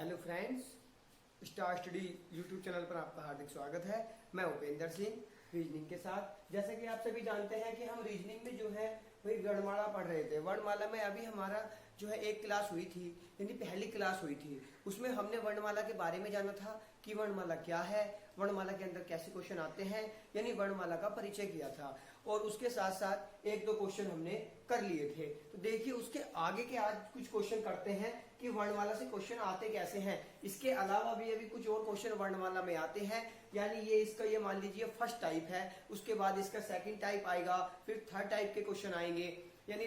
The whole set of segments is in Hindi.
Hello friends, star study YouTube channel पर आपका हार्दिक स्वागत है। मैं उपेंद्र सिंह रीजनिंग के साथ। जैसा कि आप सभी जानते हैं कि हम रीजनिंग में जो है वही वर्णमाला पढ़ रहे थे। वर्णमाला में अभी हमारा जो है एक क्लास हुई थी, यानी पहली क्लास हुई थी। उसमें हमने वर्णमाला के बारे में जाना था कि वर्णमाला क्या है, वर्णमाला के अंदर कैसे क्वेश्चन आते हैं, यानी वर्णमाला का परिचय किया था। और उसके साथ साथ एक दो क्वेश्चन हमने कर लिए थे। तो देखिए उसके आगे के आज कुछ क्वेश्चन करते हैं कि वर्णमाला से क्वेश्चन आते कैसे हैं। इसके अलावा भी अभी कुछ और क्वेश्चन वर्णमाला में आते हैं, यानी ये इसका ये मान लीजिए फर्स्ट टाइप है, उसके बाद इसका सेकंड टाइप आएगा, फिर थर्ड टाइप के क्वेश्चन आएंगे, यानी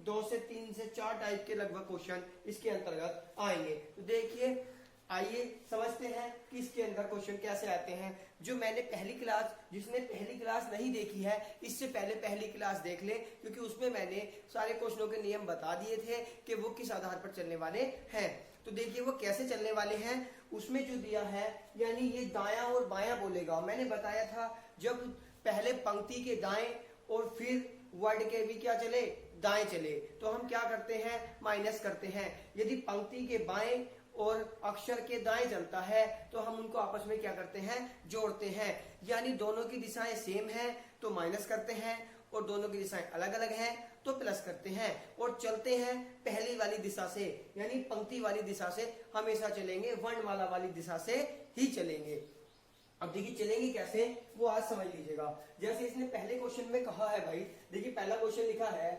दो से तीन से चार टाइप के लगभग क्वेश्चन इसके अंतर्गत आएंगे। तो देखिए आइए समझते हैं कि इसके अंदर क्वेश्चन कैसे आते हैं। जो मैंने पहली क्लास, जिसने पहली क्लास नहीं देखी है, इससे पहले पहली क्लास देख ले, क्योंकि उसमें मैंने सारे क्वेश्चनों के नियम बता दिए थे कि वो किस आधार पर चलने वाले हैं। तो देखिए वो कैसे चलने वाले हैं। उसमें जो दिया है, यानी ये दायां और बायां बोलेगा। मैंने बताया था जब पहले पंक्ति के दाएं और फिर वर्ड के भी क्या चले, दाएं चले, तो हम क्या करते हैं, माइनस करते हैं। यदि पंक्ति के बाएं और अक्षर के दाएं चलता है तो हम उनको आपस में क्या करते हैं, जोड़ते हैं। यानी दोनों की दिशाएं सेम है तो माइनस करते हैं, और दोनों की दिशाएं अलग अलग हैं तो प्लस करते हैं। और चलते हैं पहली वाली दिशा से, यानी पंक्ति वाली दिशा से हमेशा चलेंगे, वर्णमाला वाली दिशा से ही चलेंगे। अब देखिए चलेंगे कैसे वो आज समझ लीजिएगा। जैसे इसने पहले क्वेश्चन में कहा है भाई, देखिए पहला क्वेश्चन लिखा है,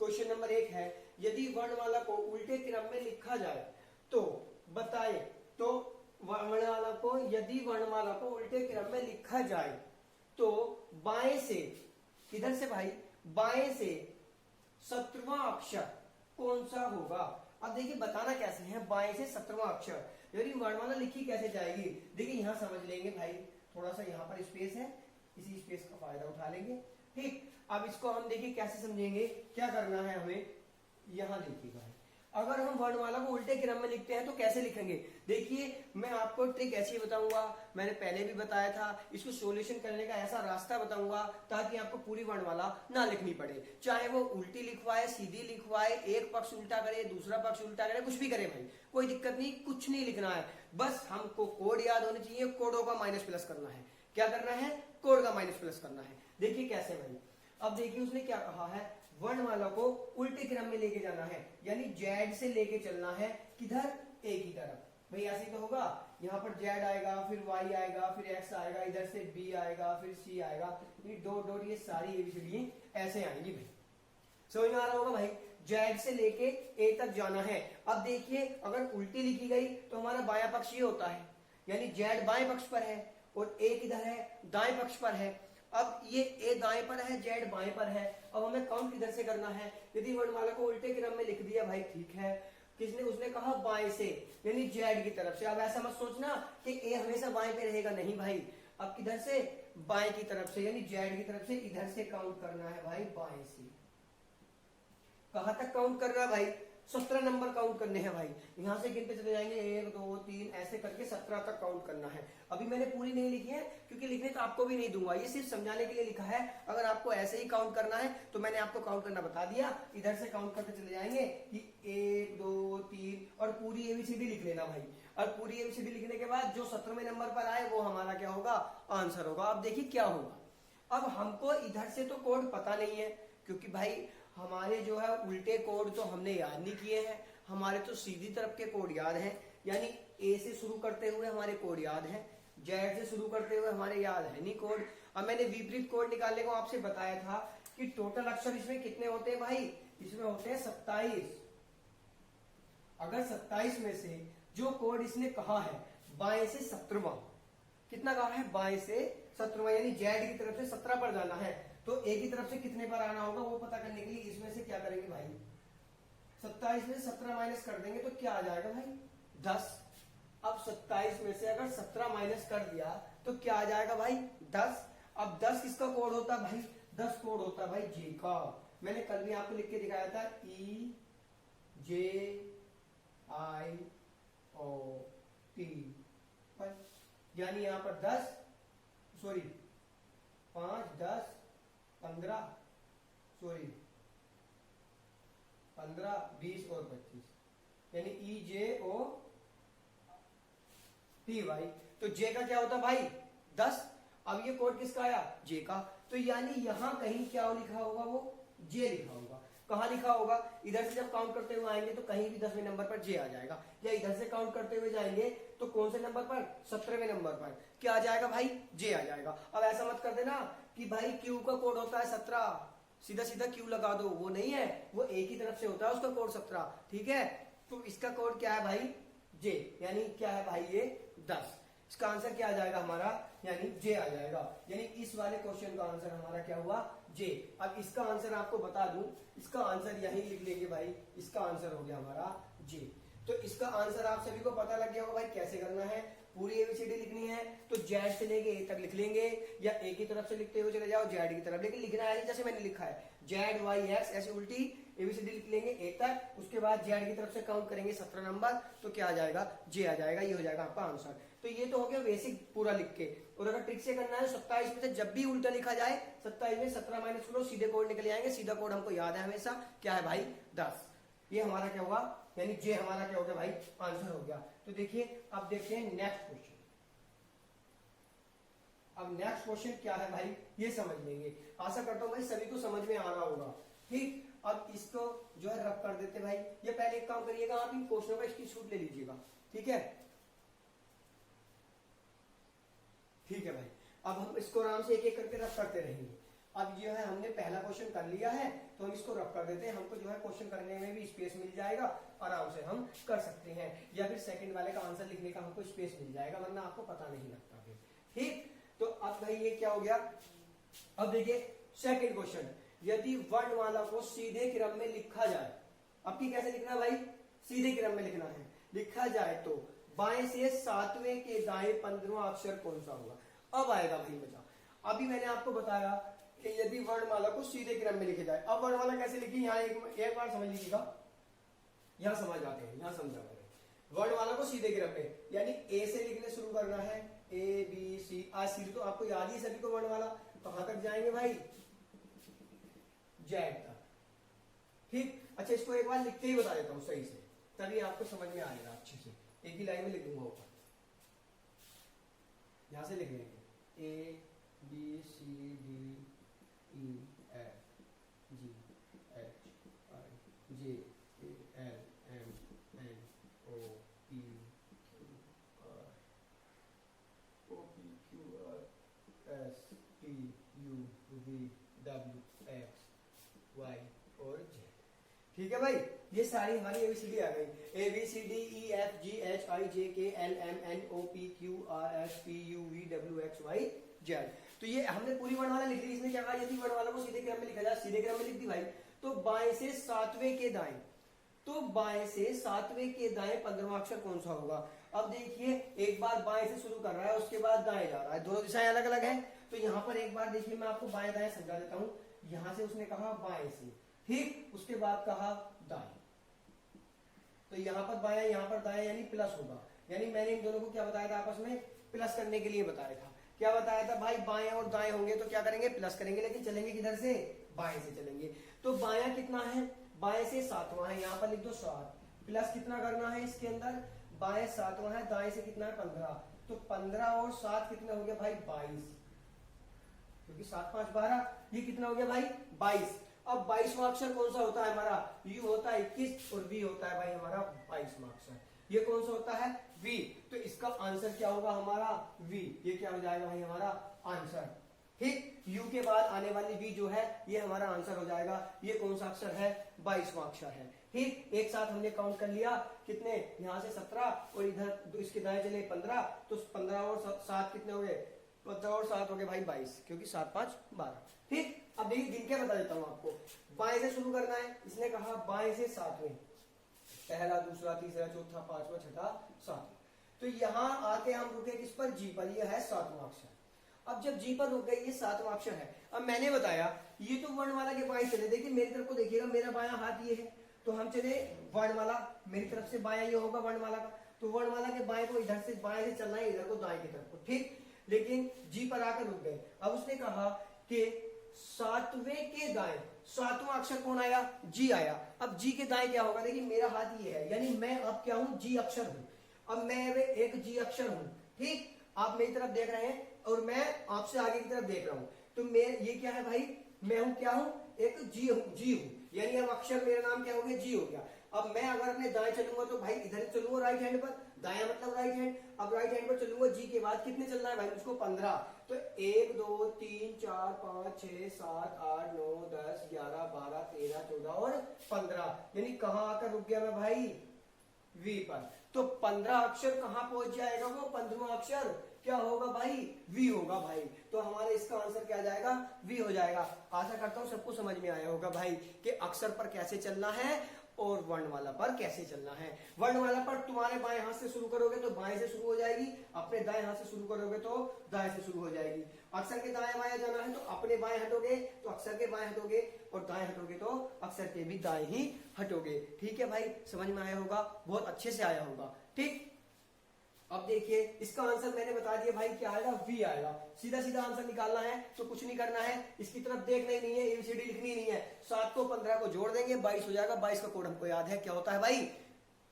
क्वेश्चन नंबर 1 है, यदि वर्णमाला को उल्टे क्रम में लिखा जाए तो बताए। तो वर्णमाला को, यदि वर्णमाला को उल्टे क्रम में लिखा जाए तो बाएं से, किधर से भाई, बाएं से 17वां अक्षर कौन सा होगा। अब देखिए बताना कैसे है, बाएं से 17वां अक्षर, यदि वर्णमाला लिखी कैसे जाएगी। देखिए यहां समझ लेंगे भाई, थोड़ा सा यहां पर स्पेस है, इसी स्पेस का फायदा उठा लेंगे। ठीक, अब इसको हम देखिए कैसे समझेंगे, क्या करना है हमें। यहां देखिएगा, अगर हम वर्णमाला को उल्टे क्रम में लिखते हैं तो कैसे लिखेंगे। देखिए मैं आपको ट्रिक ऐसी बताऊंगा, मैंने पहले भी बताया था, इसको सॉल्यूशन करने का ऐसा रास्ता बताऊंगा ताकि आपको पूरी वर्णमाला ना लिखनी पड़े। चाहे वो उल्टी लिखवाए, सीधी लिखवाए, एक पक्ष उल्टा करे, दूसरा पक्ष उल्टा करे, कुछ भी करे भाई, कोई दिक्कत नहीं, कुछ नहीं लिखना है। बस हमको कोड याद होने चाहिए, कोडों का माइनस प्लस करना है। क्या करना है, कोड का माइनस प्लस करना है। देखिए कैसे भाई, अब देखिए उसने क्या कहा है, वर्णमाला को उल्टे क्रम में लेके जाना है, यानी जेड से लेके चलना है, किधर, ए की तरफ। भाई ऐसे तो होगा, यहाँ पर जेड आएगा, फिर वाई आएगा, फिर एक्स आएगा, इधर से बी आएगा, फिर सी आएगा, डॉट डॉट, ये सारी एबीसीडी ऐसे आएंगी भाई। समझ में आ रहा होगा भाई, जेड से लेके ए तक जाना है। अब देखिए अगर उल्टी लिखी गई तो हमारा बायां पक्ष ये होता है, यानी जेड बाएं पक्ष पर है और ए किधर है, दाएं पक्ष पर है। अब ये ए दाएं पर है, जेड बाएं पर है। अब हमें काउंट किधर से करना है। यदि वर्णमाला को उल्टे क्रम में लिख दिया भाई, ठीक है, किसने, उसने कहा बाएं से, यानी जेड की तरफ से। अब ऐसा मत सोचना कि ए हमेशा बाएं पे रहेगा, नहीं भाई, अब किधर से, बाएं की तरफ से, यानी जेड की तरफ से इधर से काउंट करना है भाई, बाएं से। कहां तक काउंट करना है भाई, 17 नंबर काउंट करने हैं भाई। यहां से गिनते चले जाएंगे, 1 2 3 ऐसे करके 17 तक काउंट करना है। अभी मैंने पूरी नहीं लिखी है क्योंकि लिखने तो आपको भी नहीं दूंगा, ये सिर्फ समझाने के लिए लिखा है। अगर आपको ऐसे ही काउंट करना है तो मैंने आपको काउंट करना बता दिया, इधर से काउंट करते चले जाएंगे कि 1 2 3 और पूरी एबीसीडी लिख लेना भाई। और पूरी एबीसीडी लिखने के बाद जो 17वें नंबर पर आए वो हमारा क्या होगा, आंसर होगा। अब देखिए क्या होगा, अब हमको इधर से तो कोड पता नहीं है, क्योंकि भाई हमारे जो है उल्टे कोड तो हमने याद नहीं किए हैं, हमारे तो सीधी तरफ के कोड याद हैं, यानी ए से शुरू करते हुए हमारे कोड याद है, जेड से शुरू करते हुए हमारे याद है नहीं कोड। अब मैंने विपरीत कोड निकालने को आपसे बताया था कि टोटल अक्षर इसमें कितने होते हैं भाई, इसमें होते हैं 27। अगर 27 में से जो कोड इसने कहा है बाएं से 17वां, कितना कहा है, बाएं से 17वां, यानी जेड की तरफ से 17 पर जाना है, तो ए की तरफ से कितने पर आना होगा वो पता करने के लिए इसमें से क्या करेंगे भाई, 27 में से 17 माइनस कर देंगे तो क्या आ जाएगा भाई, 10। अब 27 में से अगर 17 माइनस कर दिया तो क्या आ जाएगा भाई, 10। अब 10 किसका कोड होता है भाई, 10 कोड होता है भाई जे का। मैंने कल भी आपको लिख के दिखाया था, ई जे आई ओ टी, यानी यहां पर 10 सॉरी 5 10 15 सॉरी 15 20 और 25, यानी ई जे ओ टी वाई। तो जे का क्या होता है भाई 10। अब ये कोड किसका आया जे का, तो यानी यहां कहीं क्या लिखा होगा वो जे लिखा होगा। कहां लिखा होगा, इधर से जब काउंट करते हुए आएंगे तो कहीं भी 10वें नंबर पर जे आ जाएगा, या इधर से काउंट करते हुए जाएंगे तो कौन से नंबर पर 17वें नंबर पर क्या आ जाएगा भाई जे आ जाएगा। अब ऐसा मत कर देना कि भाई क्यू का कोड होता है 17, सीधा सीधा क्यू लगा दो, वो नहीं है, वो एक ही तरफ से होता है उसका कोड 17, ठीक है। तो इसका कोड क्या है भाई जे, यानी क्या है भाई ये 10। इसका आंसर क्या आ जाएगा हमारा, यानी जे आ जाएगा। यानी इस वाले क्वेश्चन का आंसर हमारा क्या हुआ जे। अब इसका आंसर आपको बता दूं, इसका आंसर यही लिख लेंगे भाई, इसका आंसर हो गया हमारा जे। तो इसका आंसर आप सभी को पता लग गया होगा भाई कैसे करना है। पूरी एबीसीडी लिखनी है तो जेड से लेके ए तक लिख लेंगे, या ए की तरफ से लिखते हुए चले जाओ जेड की तरफ, लेकिन लिखना है जैसे मैंने लिखा है जेड वाई एक्स, ऐसे उल्टी एबीसीडी लिख लेंगे ए तक। उसके बाद जेड की तरफ से काउंट करेंगे 17 नंबर, तो क्या आ जाएगा जे आ जाएगा, ये हो जाएगा आपका आंसर। तो ये तो हो गया बेसिक पूरा लिख के। और अगर ट्रिक से करना है 27 में से जब भी उल्टा लिखा जाए 27 में 17 माइनस करो, सीधे कोड निकल आएंगे। सीधा कोड हमको याद है हमेशा, क्या है भाई 10। ये हमारा क्या हुआ, यानी जे हमारा क्या हो गया भाई आंसर हो गया। तो देखिए अब देखते हैं नेक्स्ट क्वेश्चन। अब नेक्स्ट क्वेश्चन क्या है भाई ये समझ लेंगे। आशा करता हूं भाई सभी को समझ में आ रहा होगा, ठीक। अब इसको जो है रब कर देते भाई। ये पहले एक काम करिएगा, आप इन क्वेश्चनों का स्क्रीनशॉट ले लीजिएगा, ठीक है। ठीक है भाई, अब हम इसको आराम से एक एक करके रब करते रहेंगे। अब जो है हमने पहला क्वेश्चन कर लिया है, तो हम इसको रब कर देते हैं। हमको जो है क्वेश्चन करने में भी स्पेस मिल जाएगा, आराम से हम कर सकते हैं। या फिर सेकंड वाले का आंसर लिखने का हमको स्पेस मिल जाएगा, वरना आपको पता नहीं लगता फिर, ठीक। तो अब भाई ये क्या हो गया। अब देखिए सेकंड क्वेश्चन, यदि वर्णमाला को सीधे क्रम में लिखा जाए, अब की कैसे लिखना है भाई सीधे क्रम में लिखना है। लिखा जाए तो बाएं से 7वें के दाएं 15वां अक्षर कौन सा होगा। अब आएगा भाई मजा। अभी मैंने आपको बताया कि यदि वर्णमाला को सीधे क्रम में लिखे जाए, अब वर्णमाला कैसे लिखी, यहाँ एक बार समझ लीजिएगा, यहां समझ आते हैं, यहां समझा करें। वर्णमाला को सीधे क्रम में, यानी ए से लिखने शुरू करना है, ए बी सी, आज सीधे तो आपको याद ही सभी को वर्णमाला, कहां तक जाएंगे भाई जेड तक, ठीक। अच्छा इसको एक बार लिखते ही बता देता हूं सही से, तभी आपको समझ में आएगा अच्छे से। एक ही लाइन में लिख दूंगा ऊपर, यहां से लिख लेंगे A B C D E F G H I J K L M N O P Q R S T U V W X Y और जे, ठीक है भाई। ये सारी हमारी एबीसीडी आ गई, A B C D E F G H I J K L M N O P Q R S T U V W X Y Z. तो ये हमने पूरी वर्णमाला लिख ली। इसमें क्या कहा, यदि वर्णमाला को सीधे क्रम में लिखा जाए, सीधे क्रम में लिख दी भाई, तो बाएं से 7वें के दाएं, तो बाएं से 7वें के दाएं 15वां अक्षर कौन सा होगा। अब देखिए एक बार बाएं से शुरू कर रहा है, उसके बाद दाएं जा रहा है, दोनों दिशाएं अलग अलग हैं। तो यहाँ पर एक बार देखिए मैं आपको बाएं दाएं समझा देता हूँ। यहां से उसने कहा बाएं से, ठीक, उसके बाद कहा दाएं, तो यहाँ पर बाएं यहाँ पर दाएं, यानी प्लस होगा। यानी मैंने इन दोनों को क्या बताया था आपस में प्लस करने के लिए बताया था। क्या बताया था भाई, बाएं और दाएं होंगे तो क्या करेंगे प्लस करेंगे, लेकिन चलेंगे किधर से बाएं से चलेंगे। तो बायां कितना है, बाएं से 7वां है, यहाँ पर लिख दो 7, प्लस कितना करना है इसके अंदर, बाएं 7वां है, दाएं से कितना है 15, तो 15 और 7 कितना हो गया भाई 22, क्योंकि 7 5 12, ये कितना हो गया भाई 22। अब 22वां अक्षर कौन सा होता है हमारा, यू होता है 21 और वी होता है भाई हमारा 22वां अक्षर। ये कौन सा होता है वी, तो इसका आंसर क्या होगा हमारा वी। ये क्या हो जाएगा भाई हमारा आंसर, ठीक। यू के बाद आने वाली वी जो है ये हमारा आंसर हो जाएगा। ये कौन सा अक्षर है 22वां अक्षर है, ठीक। एक साथ हमने काउंट कर लिया, कितने यहाँ से 17 और इधर इसके दाएं चले 15, तो 15 और 7 कितने हो गए, 15 और 7 हो गए भाई 22, क्योंकि 7 5 12, ठीक। अब देखिए दिन क्या बता देता हूं आपको, बाएं से शुरू करना है। इसने कहा बाएं से 7वें, पहला दूसरा तीसरा चौथा पांचवा छठा 7, तो यहां आके हम रुके किस पर, जी पर, ये है 7वां अक्षर। अब जब जी पर रुक गए, ये 7वां अक्षर है। अब मैंने बताया ये तो वर्णमाला के बाएं चले, देखिए मेरी तरफ को देखिएगा, मेरा बायां हाथ ये है, तो हम चले वर्णमाला, मेरी तरफ से बायां ये होगा वर्णमाला का, तो वर्णमाला के बाएं को इधर से बाएं से चलना है, इधर को दाएं की तरफ को, ठीक। लेकिन जी पर आकर रुक गए। अब उसने कहा कि 7वें के दाएं 7वां अक्षर कौन आया, जी आया। अब जी के दाएं क्या होगा, देखिए मेरा हाथ ये है, यानी मैं अब क्या हूं जी अक्षर हूं। अब मैं वे एक जी अक्षर हूं, ठीक, आप मेरी तरफ देख रहे हैं और मैं आपसे आगे की तरफ देख रहा हूं, तो मैं ये क्या है भाई, मैं हूं क्या हूं, एक जी हूं, जी हूं, यानी अब अक्षर मेरा नाम क्या हो गया, जी हो गया। अब मैं अगर अपने दाएं चलूंगा तो भाई इधर चलूंगा राइट हैंड पर, दाया मतलब राइट हैंड, अब राइट हैंड पर चलूंगा, जी के बाद कितने चलना है भाई मुझको 15, तो 1 2 3 4 5 6 7 8 9 10 11 12 13 14 और 15, यानी कहां आकर रुक गया मैं भाई, वी पर। तो 15 अक्षर कहां पहुंच जाएगा, वो 15वां अक्षर क्या होगा भाई, वी होगा भाई। तो हमारे इसका आंसर क्या जाएगा, वी हो जाएगा। आशा करता हूं सबको समझ में आया होगा भाई कि अक्षर पर कैसे चलना है और वर्णमाला पर कैसे चलना है। वर्णमाला पर तुम्हारे बाएं हाथ से शुरू करोगे तो बाएं से शुरू हो जाएगी, अपने दाएं हाथ से शुरू करोगे तो दाएं से शुरू हो जाएगी। अक्षर के दाएं बाएं जाना है तो अपने बाएं हटोगे तो अक्षर के बाएं हटोगे, और दाएं हटोगे तो अक्षर के भी दाएं ही हटोगे। ठीक है भाई, समझ में आया होगा, बहुत अच्छे से आया होगा। ठीक, अब देखिए इसका आंसर मैंने बता दिया भाई, क्या आएगा, वी आएगा। सीधा सीधा आंसर निकालना है तो कुछ नहीं करना है, इसकी तरफ देखना ही नहीं है, एबीसीडी लिखनी नहीं है। 7 को 15 को जोड़ देंगे 22 हो जाएगा। 22 का कोड हमको याद है, क्या होता है भाई,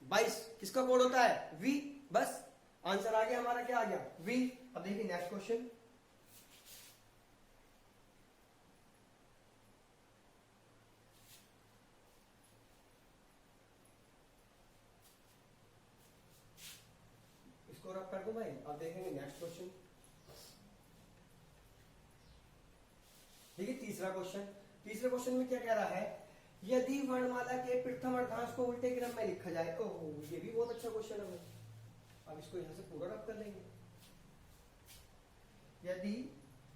22 किसका कोड होता है, वी। बस आंसर आ गया हमारा, क्या आ गया, वी। अब देखिए नेक्स्ट क्वेश्चन, इसको रख कर दो भाई। अब देखेंगे नेक्स्ट क्वेश्चन। देखिए तीसरा क्वेश्चन, तीसरे क्वेश्चन में क्या कह रहा है, यदि वर्णमाला के प्रथम अर्धांश को उल्टे क्रम में लिखा जाए। ओहो, ये भी बहुत अच्छा क्वेश्चन है भाई। अब इसको यहां से पूरा रब कर लेंगे। यदि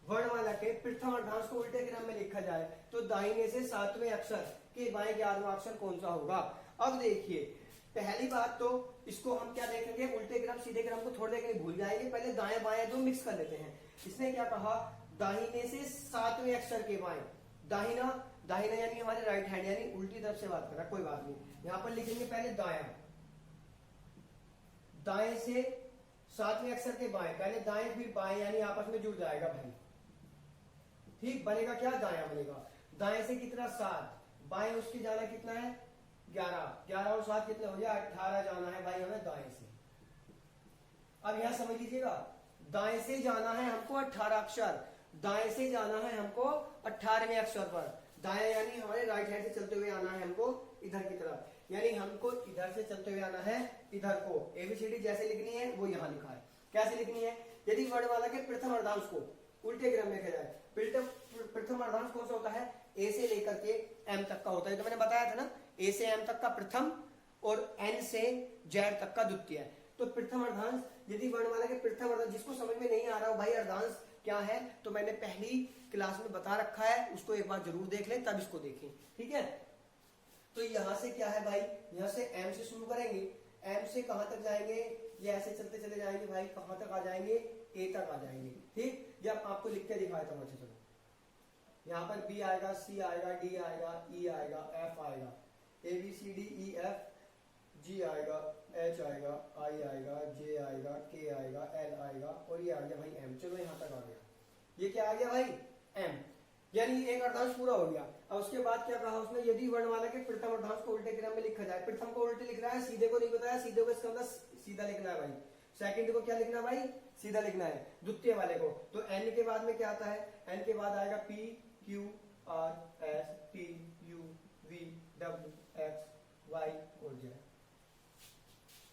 वर्णमाला के प्रथम अर्धांश को उल्टे क्रम में लिखा जाए तो दाहिने से 7वें अक्षर के बाएं 11वां अक्षर कौन सा होगा। अब देखिए पहली बात तो इसको हम क्या देखेंगे, उल्टे क्रम सीधे क्रम को थोड़ी देर के लिए भूल जाएंगे, पहले दाएं बाएं दो मिक्स कर लेते हैं। इसने क्या कहा, दाहिने से 7वें अक्षर के बाएं, दाहिना, दाहिना यानी हमारे राइट हैंड, यानी उल्टी तरफ से बात कर रहा, कोई बात नहीं। यहां पर लिखेंगे पहले दाया, दाएं से 7वें अक्षर के बाएं, पहले दाएं फिर बाएं, यानी आपस में जुड़ जाएगा भाई। ठीक, बनेगा क्या, दाया बनेगा। दाएं से कितना 7, बाएं उसके जाना कितना है 11, 11 और 7 कितने हो गया 18 जाना है भाई हमें दाएं से। अब यहां समझ लीजिएगा, दाएं से जाना है हमको 18 अक्षर, दाएं से जाना है हमको 18वें अक्षर पर। दाएं यानी हमारे राइट हैंड से चलते हुए आना है हमको इधर की तरफ, यानी हमको इधर से चलते हुए आना है इधर को। एबीसीडी जैसे लिखनी है वो यहां लिखा है, कैसे लिखनी है। यदि वर्णमाला के प्रथम अर्धांश को उल्टे क्रम में लिखा जाए, प्रथम अर्धांश कौन सा होता है, ए से लेकर के एम तक का होता है, तो मैंने बताया था ना, ए से एम तक का प्रथम और एन से जेड तक का द्वितीय। तो प्रथम अर्धांश, यदि वर्णमाला के प्रथम अर्धांश, जिसको समझ में नहीं आ रहा हो भाई अर्धांश क्या है, तो मैंने पहली क्लास में बता रखा है, उसको एक बार जरूर देख लें तब इसको देखें। ठीक है, तो यहां से क्या है भाई, यहां से एम से शुरू करेंगे, एम से कहां तक जाएंगे, ये ऐसे चलते चले जाएंगे भाई, कहां तक आ जाएंगे, ए तक आ जाएंगे। ठीक, जब आपको लिख के दिखाया था मुझे, चलो यहाँ पर बी आएगा, सी आएगा, डी आएगा, ई आएगा, एफ आएगा, A B C D E F, G आएगा, एच आएगा, आई आएगा, जे आएगा, के आएगा, एल आएगा, और ये आ गया भाई एम। चलो यहाँ तक आ गया, ये क्या आ गया भाई एम, यानी एक अर्धांश पूरा हो गया। अब उसके बाद क्या कहा उसने, यदि वर्णमाला के प्रथम अर्धांश को उल्टे क्रम में लिखा जाए। प्रथम को उल्टे लिख रहा है, सीधे को नहीं बताया, सीधे को इसका मतलब सीधा लिखना है भाई। सेकंड को क्या लिखना है भाई, सीधा लिखना है। द्वितीय वाले को तो एन के बाद में क्या आता है, एन के बाद आएगा P Q R S T U V W X Y और जेड।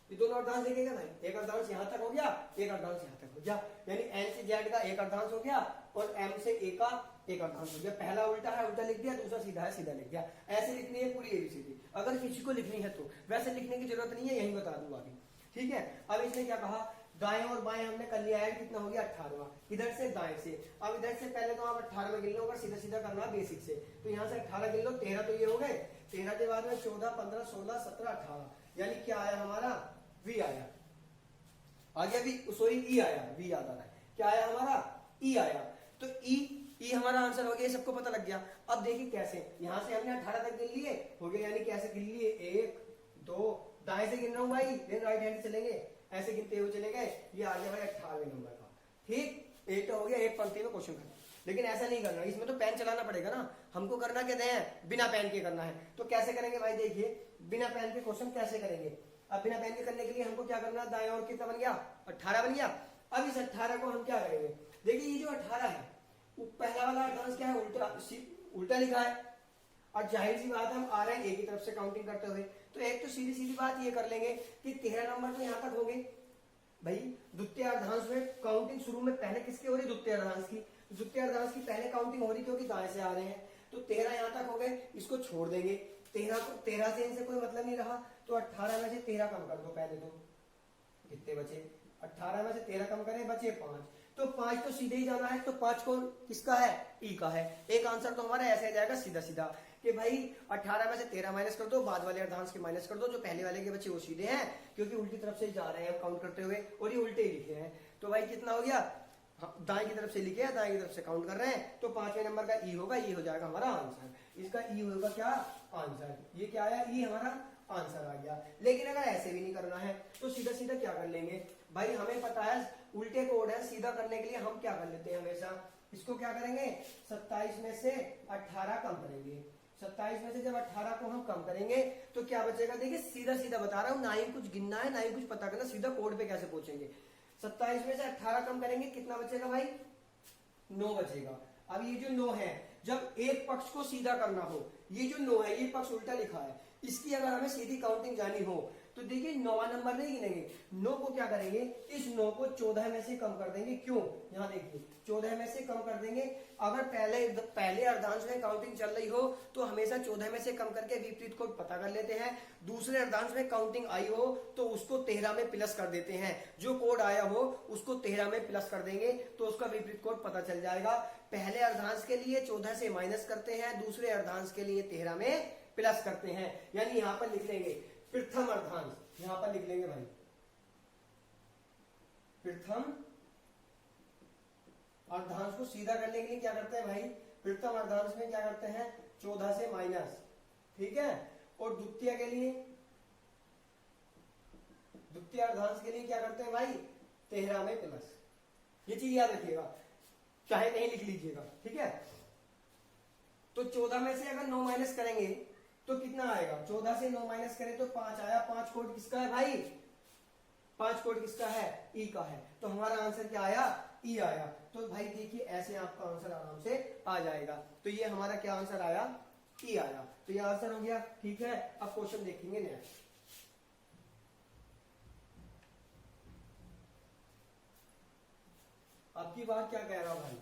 ये दोनों अर्धांश लिखेगा भाई, एक अर्धांश यहां तक हो गया, एक अर्धांश यहां तक हो गया, यानी एन से जेड का एक अर्धांश हो गया और एम से ए का एक अर्धांश हो गया। पहला उल्टा है उल्टा लिख दिया, दूसरा सीधा है सीधा लिख दिया। ऐसे लिखनी है पूरी एबीसीडी, अगर किसी को लिखनी है तो, वैसे लिखने की जरूरत नहीं है, यही बता दूंगा अभी। ठीक है, अब इसने क्या कहा, दाएं और बाएं हमने कर लिया है, कितना हो गया 18वां, इधर से दाएं से। अब इधर से पहले तो आप 18 में गिन लो, अगर सीधा सीधा करना बेसिक से, तो यहाँ से 18 गिन लो, 13 तो ये हो गए, 13 के बाद में 14 15 16 17 18, यानी क्या आया हमारा, वी आया, आगे भी सॉरी ई आया, वी याद आ रहा है, क्या आया हमारा ई आया। तो ई हमारा आंसर हो गया, सबको पता लग गया। अब देखिए कैसे, यहां से हमने 18 तक गिन लिए, हो गया, यानी कैसे गिन लिए, 1 2, दाएं से गिन रहा हूं भाई, देन राइट हैंड से चलेंगे, ऐसे गिनते हुए चले गए, ये आ गया भाई 18वें नंबर का। ठीक, एक तो हो गया, एक पंक्ति में क्वेश्चन खत्म। लेकिन ऐसा नहीं करना, इसमें तो पेन चलाना पड़ेगा ना, हमको करना क्या है, बिना पेन के करना है। तो कैसे करेंगे भाई, देखिए बिना पेन के क्वेश्चन कैसे करेंगे। अब बिना पेन के करने के लिए हमको क्या करना, दाएं और कितना बन गया 18 बन गया। अब इस 18 को हम क्या करेंगे, देखिए ये जो 18 है वो पहला वाला अर्धांश क्या है, उल्टा लिखा है, और जाहिर सी बात है हम आ रहे हैं ए की तरफ से काउंटिंग करते हुए, तो एक तो सीधी सीधी बात ये कर लेंगे कि 13 नंबर तो यहाँ तक हो गए भाई। द्वितीय अर्धांश में काउंटिंग शुरू में पहले किसकी हो रही, द्वितीय अर्धांश की, द्वितीय अर्धांश की पहले काउंटिंग हो रही क्योंकि दाएं से आ रहे हैं, तो 13 यहाँ तक हो गए, इसको छोड़ देंगे। 13 से इनसे कोई मतलब नहीं रहा, तो 18 में से 13 कम कर दो पहले, तो कितने बचे, 18 में से 13 कम करें, बचे 5, तो 5 तो सीधे ही जाना है, तो 5 कौन किसका है, ई का है। एक आंसर तो हमारा ऐसे जाएगा सीधा सीधा कि भाई 18 में से 13 माइनस कर दो, बाद वाले अर्धांश के माइनस कर दो, जो पहले वाले के बच्चे वो सीधे हैं क्योंकि उल्टी तरफ से जा रहे हैं काउंट करते हुए, और ये उल्टे ही लिखे हैं। तो भाई कितना हो गया, दाएं की तरफ से लिखे हैं, दाएं की तरफ से काउंट कर रहे हैं, तो 5वें नंबर का ई होगा, ये हो जाएगा हमारा आंसर। इसका ई होगा क्या, आंसर। ये क्या आया, ई हमारा आंसर आ गया। लेकिन अगर ऐसे भी नहीं करना है तो सीधा सीधा क्या कर लेंगे भाई, हमें पता है उल्टे कोड है, सीधा करने के लिए हम क्या कर लेते हैं हमेशा, इसको क्या करेंगे 27 में से 18 कम करेंगे। 27 में से जब 18 को हम कम करेंगे तो क्या बचेगा, देखिए सीधा सीधा बता रहा हूं, ना ही कुछ गिनना है ना ही कुछ पता करना, सीधा कोड पे कैसे पहुंचेंगे। 27 में से 18 कम करेंगे, कितना बचेगा भाई, 9 बचेगा। अब ये जो 9 है, जब एक पक्ष को सीधा करना हो, ये जो 9 है ये पक्ष उल्टा लिखा है, इसकी अगर हमें सीधी काउंटिंग जानी हो तो देखिए 9वां नंबर नहीं गिनेंगे, 9 को क्या करेंगे, इस 9 को 14 में से कम कर देंगे। क्यों, यहाँ देखिए 14 में से कम कर देंगे। अगर पहले अर्धांश में काउंटिंग चल रही हो तो हमेशा 14 में से कम करके विपरीत कोड पता कर लेते हैं। दूसरे अर्धांश में काउंटिंग आई हो तो उसको 13 में प्लस कर देते हैं, जो कोड आया हो उसको 13 में प्लस कर देंगे तो उसका विपरीत कोड पता चल जाएगा। पहले अर्धांश के लिए 14 से माइनस करते हैं, दूसरे अर्धांश के लिए 13 में प्लस करते हैं। यानी यहां पर लिख लेंगे प्रथम अर्धांश, यहां पर लिख लेंगे भाई प्रथम अर्धांश को सीधा करने के लिए क्या करते हैं भाई, प्रथम अर्धांश में क्या करते हैं 14 से माइनस, ठीक है। और द्वितीय के लिए, द्वितीय अर्धांश के लिए क्या करते हैं भाई 13 में प्लस। ये चीज याद रखिएगा, चाहे नहीं लिख लीजिएगा, ठीक है। तो 14 में से अगर 9 माइनस करेंगे तो कितना आएगा, 14 से 9 माइनस करें तो 5 आया। 5 कोड किसका है भाई, 5 कोड किसका है, ई का है। तो हमारा आंसर क्या आया, ई आया। तो भाई देखिए ऐसे आपका आंसर आराम से आ जाएगा। तो ये हमारा क्या आंसर आया, ई आया। तो ये आंसर हो गया, ठीक है। अब क्वेश्चन देखेंगे नेक्स्ट। आपकी बात क्या कह रहा हूं भाई,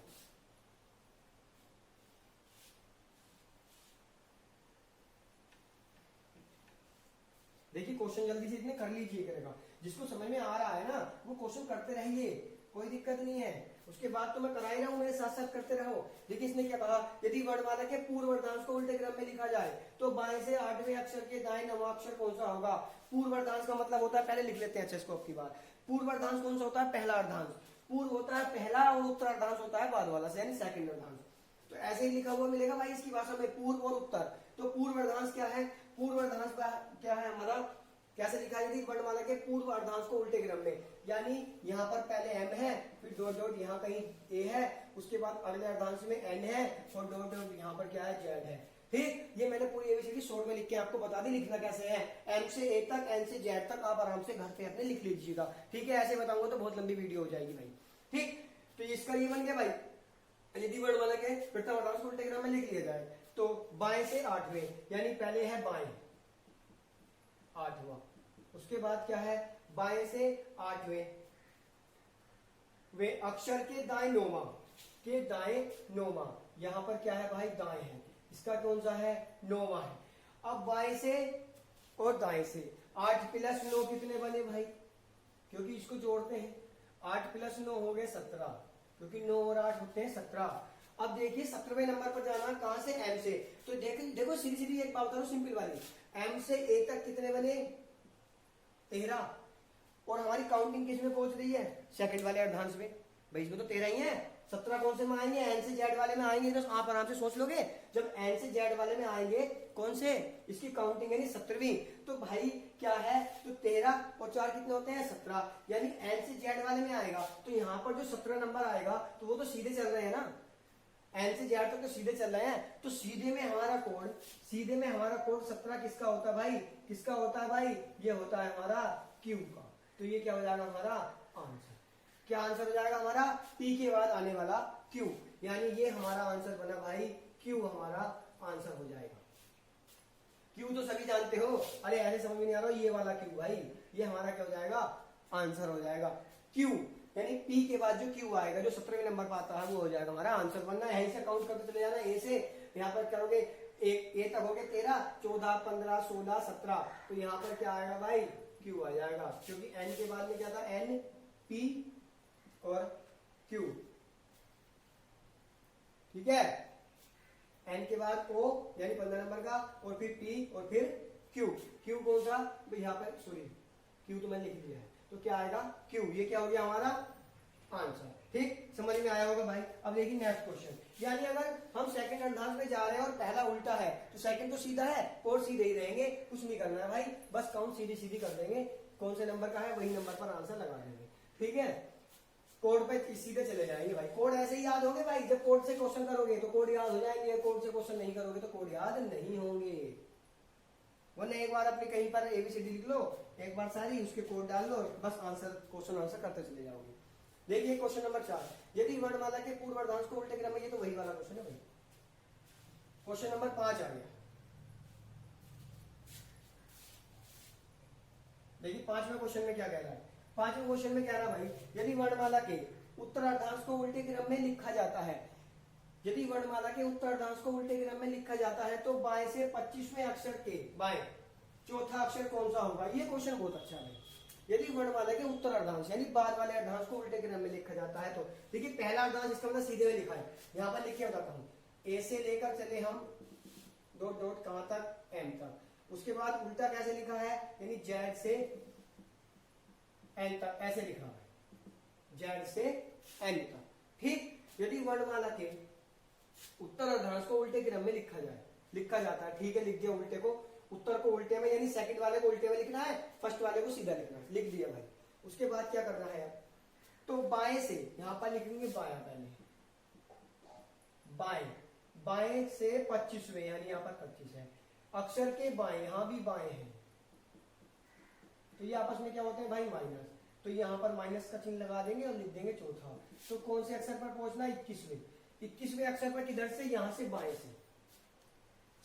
देखिए क्वेश्चन जल्दी से इतने कर लीजिए करेगा, जिसको समझ में आ रहा है ना वो क्वेश्चन करते रहिए, कोई दिक्कत नहीं है। उसके बाद तो मैं करा ही रहा हूं, मेरे साथ साथ करते रहो। देखिए इसने क्या कहा, यदि वर्णमाला के पूर्व अर्धांश को उल्टे क्रम में लिखा जाए तो बाएं से 8वें अक्षर के दाएं 9वां अक्षर कौन सा होगा। पूर्व अर्धांश का मतलब होता है, पहले लिख लेते हैं अच्छे इसको, आपकी बात, पूर्व अर्धांश कौन सा होता है, पहला अर्धांश। पूर्व होता है पहला और उत्तर अर्धांश होता है बाद वाला से, यानी सेकंड अर्धांश। तो ऐसे ही लिखा हुआ मिलेगा भाई इसकी भाषा में, पूर्व और उत्तर। तो पूर्व अर्धांश क्या है, पूर्व अर्धांश क्या है हमारा, कैसे लिखा है, वर्णमाला के पूर्व अर्धांश को उल्टे क्रम में, यानी यहाँ पर पहले एम है, फिर डॉट डॉट यहाँ कहीं ए है, उसके बाद अगले अर्धांश में एन है, और डॉट डॉट यहाँ पर क्या है, जेड है। ठीक, ये मैंने पूरी एबीसीडी शॉर्ट में लिख के आपको बता दी लिखना कैसे है। एम से ए तक, एन से जेड तक आप आराम से घर पे अपने लिख लीजिएगा, ठीक है। ऐसे बताऊंगा तो बहुत लंबी वीडियो हो जाएगी भाई, ठीक। तो इसका ये बन गया भाई, यदि वर्णमाला के प्रथम अर्धांश को उल्टे क्रम में लिख लिया जाए तो बाएं से 8वें, यानी पहले है बाएं 8वां, उसके बाद क्या है बाएं से 8वें, वे अक्षर के दाएं 9वां, के दाएं 9वां, यहां पर क्या है भाई दाएं है, इसका कौन सा है 9वां है। अब बाएं से और दाएं से 8 प्लस 9 कितने बने भाई, क्योंकि इसको जोड़ते हैं, 8 प्लस 9 हो गए 17, क्योंकि 9 और 8 होते हैं 17। अब देखिए 17वें नंबर पर जाना, कहां से, एम से। तो देखो सीधी सीधी एक बात करो सिंपल वाली, एम से ए तक कितने बने 13, और हमारी काउंटिंग किस में पहुंच रही है, सेकंड वाले अर्धांश में। भाई इसमें तो 13 ही है, 17 कौन से में आएंगे, एन से जेड वाले में आएंगे। तो आप आराम से सोच लोगे, जब एन से जेड वाले में आएंगे कौन से, इसकी काउंटिंग यानी 17वीं। तो भाई क्या है, तो 13 और 4 कितने होते हैं 17, यानी एन से जेड वाले में आएगा। तो यहाँ पर जो 17 नंबर आएगा तो वो तो सीधे चल रहे हैं ना, एन से जेड तक तो सीधे चल रहे हैं, तो सीधे में हमारा कोड 17 किसका होता है भाई, किसका होता है भाई, ये होता है हमारा क्यू का। तो ये क्या हो जाएगा हमारा आंसर, क्या आंसर हो जाएगा हमारा, पी के बाद आने वाला क्यू, यानी ये हमारा आंसर बना भाई, क्यू हमारा आंसर हो जाएगा। क्यू तो सभी जानते हो, अरे ऐसे समझ में नहीं आ रहा, ये वाला क्यू भाई, ये हमारा क्या हो जाएगा, आंसर हो जाएगा क्यू, यानी पी के बाद जो क्यू आएगा जो 17वें नंबर पर आता है वो हो जाएगा हमारा आंसर। बनना यहीं से काउंट करते चले जाना, ए से यहाँ पर करोगे ए तक हो गए 13, 14, 15, 16, 17, तो यहाँ पर क्या आएगा भाई, क्यू आ जाएगा, क्योंकि एन के बाद में क्या था, एन, पी और क्यू, ठीक है, एन के बाद ओ यानी 15 नंबर का, और फिर पी और फिर क्यू, क्यू कौन सा भाई, यहाँ पर सॉरी क्यू तो मैंने लिख दिया है, तो क्या आएगा क्यू, ये क्या हो गया हमारा आंसर। ठीक, समझ में आया होगा भाई। अब देखिए नेक्स्ट क्वेश्चन, यानी अगर हम सेकंड अर्धांश में जा रहे हैं और पहला उल्टा है तो सेकंड तो सीधा है, और सीधे ही रहेंगे, कुछ नहीं करना है भाई, बस काउंट सीधी सीधी कर देंगे, कौन से नंबर का है वही नंबर पर आंसर लगा देंगे, ठीक है। कोड पे सीधे चले जाएंगे भाई, कोड ऐसे ही याद होंगे भाई, जब कोड से क्वेश्चन करोगे तो कोड याद हो जाएंगे, कोड से क्वेश्चन नहीं करोगे तो कोड याद नहीं होंगे। वरना एक बार अपने कहीं पर एबीसीडी लिख लो, एक बार सारी, उसके कोड डाल लो, बस आंसर क्वेश्चन आंसर करते चले जाओगे। देखिए क्वेश्चन नंबर 4, यदि वर्णमाला के पूर्व अर्धांश को उल्टे क्रम में, ये तो वही वाला क्वेश्चन है भाई। क्वेश्चन नंबर 5 आ गया, देखिए 5वें क्वेश्चन में क्या कह रहा है, 5वें क्वेश्चन में कह रहा है भाई, यदि वर्णमाला के उत्तरार्धांश को उल्टे क्रम में लिखा जाता है, यदि वर्णमाला के उत्तरार्धांश को उल्टे क्रम में लिखा जाता है तो बाएं से 25वें अक्षर के बाएं चौथा अक्षर कौन सा होगा। ये क्वेश्चन बहुत अच्छा है। यदि वर्णमाला के उत्तरार्धांश यानी बाद वाले अर्धांश को उल्टे क्रम में लिखा जाता है, तो देखिए पहला अर्धांश इसका मतलब सीधे में लिखा है, यहाँ पर लिख के बताता हूँ, ए से लेकर चले हम डॉट डॉट कहां तक, एम तक, उसके बाद उल्टा कैसे लिखा है, यानी जेड से एन तक, ऐसे लिखा है, जेड से एन तक। ठीक, यदि वर्णमाला के उत्तर अर्धांश को उल्टे क्रम में लिखा जाता है, ठीक है, लिख दिया उल्टे को, उत्तर को उल्टे में यानी सेकंड वाले को उल्टे में लिखना है, फर्स्ट वाले को सीधा लिखना है, लिख दिया भाई। उसके बाद क्या करना है, तो बाएं से यहां पर लिखेंगे बायां, पहले बाएं से 25वें यानी यहां पर 25 है, अक्षर के बाएं, यहां भी बाएं है, तो ये आपस में क्या होते हैं भाई माइनस, तो यहाँ पर माइनस का चिन्ह लगा देंगे और लिख देंगे चौथा। तो कौन से अक्षर पर पहुंचना, 21वें अक्षर पर, किधर से, यहाँ से बाएं से,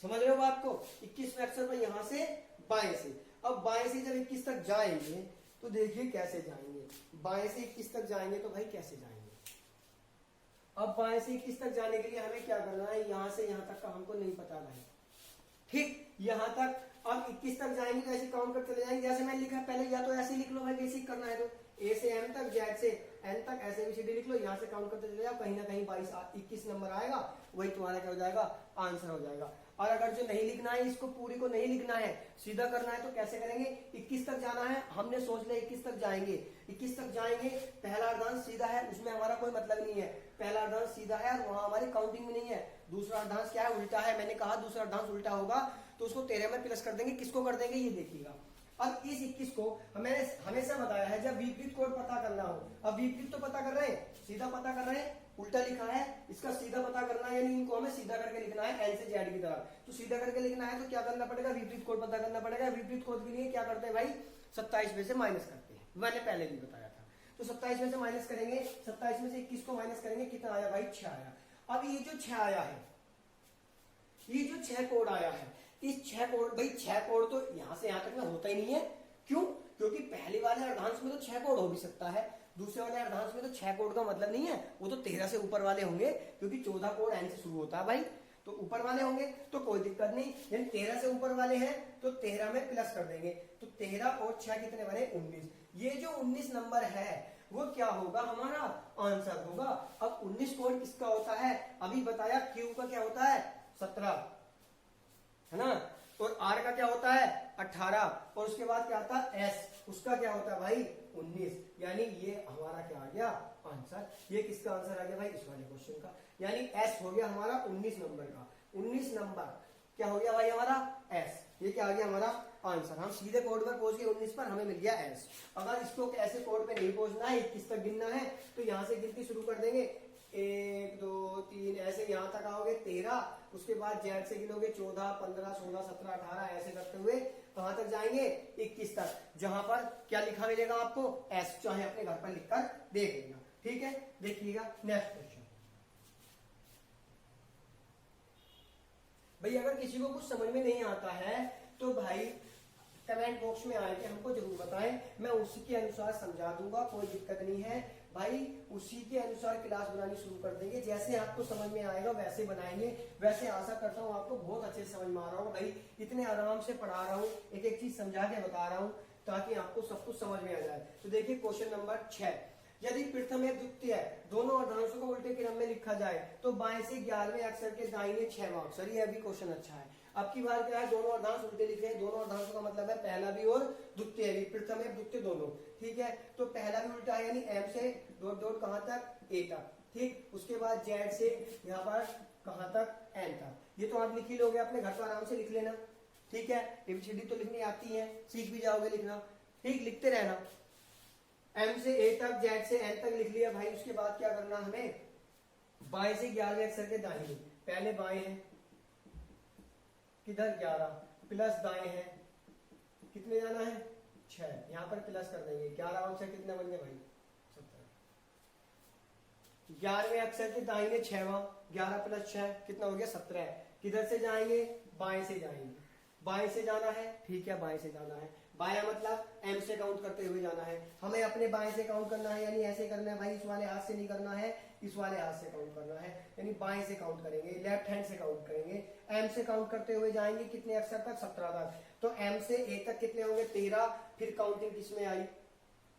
समझ रहे हो बात को, 21वें अक्षर पर यहाँ से बाएं से। अब बाएं से जब 21 तक जाएंगे तो देखिए कैसे जाएंगे, बाएं से 21 तक जाएंगे तो भाई कैसे जाएंगे। अब बाएं से 21 तक जाने के लिए हमें क्या करना है, यहां से यहां तक का हमको नहीं पता भाई, ठीक, यहां तक। अब 21 तक जाएंगे तो ऐसे काउंट करते चले जाएंगे, जैसे मैंने लिखा पहले, या तो ऐसे लिख लो भाई, बेसिक करना है तो ए से एम तक, जेड से एन तक, ऐसे भी सीधे लिख लो, यहाँ से काउंट करते चले जाओ, कहीं ना कहीं 21 नंबर आएगा, वही तुम्हारा क्या हो जाएगा, आंसर हो जाएगा। और अगर जो नहीं लिखना है, इसको पूरी को नहीं लिखना है, सीधा करना है, तो कैसे करेंगे, 21 तक जाना है, हमने सोच लिया 21 तक जाएंगे, 21 तक जाएंगे, पहला अर्धांश सीधा है, उसमें हमारा कोई मतलब नहीं है, पहला अर्धांश सीधा है और वहां हमारी काउंटिंग में नहीं है। दूसरा अर्धांश क्या है, उल्टा है, मैंने कहा दूसरा अर्धांश उल्टा होगा तो उसको 13 में प्लस कर देंगे, किसको कर देंगे ये देखिएगा। अब इस 21 को मैंने हमेशा बताया है, जब विपरीत कोड पता करना हो, अब विपरीत तो पता कर रहे हैं, सीधा पता कर रहे हैं, उल्टा लिखा है, इसका सीधा पता करना है, यानी इनको हमें सीधा करके लिखना है, एन से जेड की तरह, तो सीधा करके लिखना है तो क्या करना पड़ेगा, विपरीत कोड पता करना पड़ेगा। विपरीत कोड के लिए क्या करते हैं भाई, 27 में से माइनस करते हैं, मैंने पहले भी बताया था। तो 27 में से माइनस करेंगे, 27 में से 21 को माइनस करेंगे, कितना आया भाई, 6 आया। अब ये जो 6 आया है, ये जो 6 कोड आया है, इस 6 कोड, भाई 6 कोड तो यहां से यहां तक में होता ही नहीं है, क्यों, क्योंकि पहले वाले अर्धांश में तो 6 कोड हो भी सकता है, दूसरे वाले अर्धांश में तो 6 कोड का मतलब नहीं है, वो तो 13 से ऊपर वाले होंगे, क्योंकि 14 कोड एन से शुरू होता है भाई, तो ऊपर वाले होंगे तो कोई दिक्कत नहीं, यानी 13 से ऊपर वाले हैं तो 13 में प्लस कर देंगे, तो 13 और 6 कितने बने, 19। ये जो 19 नंबर है वो क्या होगा, हमारा आंसर होगा। अब 19 कोड किसका होता है, अभी बताया, क्यू का क्या होता है, 17 है ना, और आर का क्या होता है, 18, और उसके बाद क्या आता है एस, उसका क्या होता है भाई 19, यानी ये हमारा क्या आ गया आंसर। ये किसका आंसर आ गया भाई, इस वाले क्वेश्चन का, यानी एस हो गया हमारा 19 नंबर का, 19 नंबर क्या हो गया भाई हमारा एस, ये क्या आ गया हमारा आंसर। हम सीधे कोड पर पहुंच गए 19 पर, हमें मिल गया एस। अगर इसको ऐसे कोड पे नहीं पहुंचना है, 21 तक गिनना है, तो यहां से गिनती शुरू कर देंगे, 1 2 3 ऐसे यहाँ तक आओगे 13, उसके बाद जेड से गिनोगे 14 15 16 17 18 ऐसे करते हुए कहां तक जाएंगे 21 तक, जहां पर क्या लिखा मिलेगा आपको एस, चाहे अपने घर पर लिखकर देख लेना। ठीक है, देखिएगा नेक्स्ट क्वेश्चन। भाई अगर किसी को कुछ समझ में नहीं आता है तो भाई कमेंट बॉक्स में आके हमको जरूर बताएं, मैं उसी के अनुसार समझा दूंगा, कोई दिक्कत नहीं है भाई। उसी के अनुसार क्लास बनानी शुरू कर देंगे, जैसे आपको समझ में आएगा वैसे बनाएंगे। वैसे आशा करता हूँ आपको बहुत अच्छे से समझ में आ रहा होगा भाई, इतने आराम से पढ़ा रहा हूँ, एक एक चीज समझा के बता रहा हूँ ताकि आपको सब कुछ समझ में आ जाए। तो देखिए क्वेश्चन नंबर 6, यदि प्रथम एवं द्वितीय दोनों अर्धांशों को उल्टे क्रम में लिखा जाए तो बाएं से 11वें अक्षर के दाहिने 6वां अक्षर, ये अभी क्वेश्चन अच्छा है। अब की बार क्या है, दोनों अर्धांश उल्टे लिखे हैं, दोनों अर्धांशों का मतलब है पहला भी और द्वितीय भी, प्रथम एवं द्वितीय दोनों। ठीक है, तो पहला भी उल्टा है यानी एम से डॉट डॉट कहां तक ए तक, ठीक। उसके बाद जेड से यहाँ पर कहां तक एन तक, ये तो आप लिख ही लोगे, अपने घर पर आराम से लिख लेना। ठीक है, एबीसीडी तो लिखनी आती है, सीख भी जाओगे लिखना। ठीक, लिखते रहना, एम से ए तक जेड से एन तक लिख लिया भाई। उसके बाद क्या करना हमें, बाएं से 11वें अक्षर के दाहिने, पहले बाएं है किधर 11 प्लस दाएं है कितने जाना है 6, यहां पर प्लस कर देंगे, 11 अक्षर कितने बन गए भाई 17। 11वें अक्षर के दाहिने 6वां, 11 प्लस 6 कितना हो गया 17। किधर से जाएंगे, बाएं से जाएंगे, बाएं से जाना है। ठीक है, बाएं से जाना है, बाया मतलब एम से काउंट करते हुए जाना है, हमें अपने बाएं से काउंट करना है, यानी ऐसे करना है भाई, इस वाले हाथ से नहीं करना है, इस वाले हाथ से काउंट करना है, यानी बाएं से काउंट करेंगे, लेफ्ट हैंड से काउंट करेंगे। एम से काउंट करते हुए जाएंगे कितने अक्षर तक 17 तक, तो एम से ए तक कितने होंगे 13। फिर काउंटिंग किसमें आई,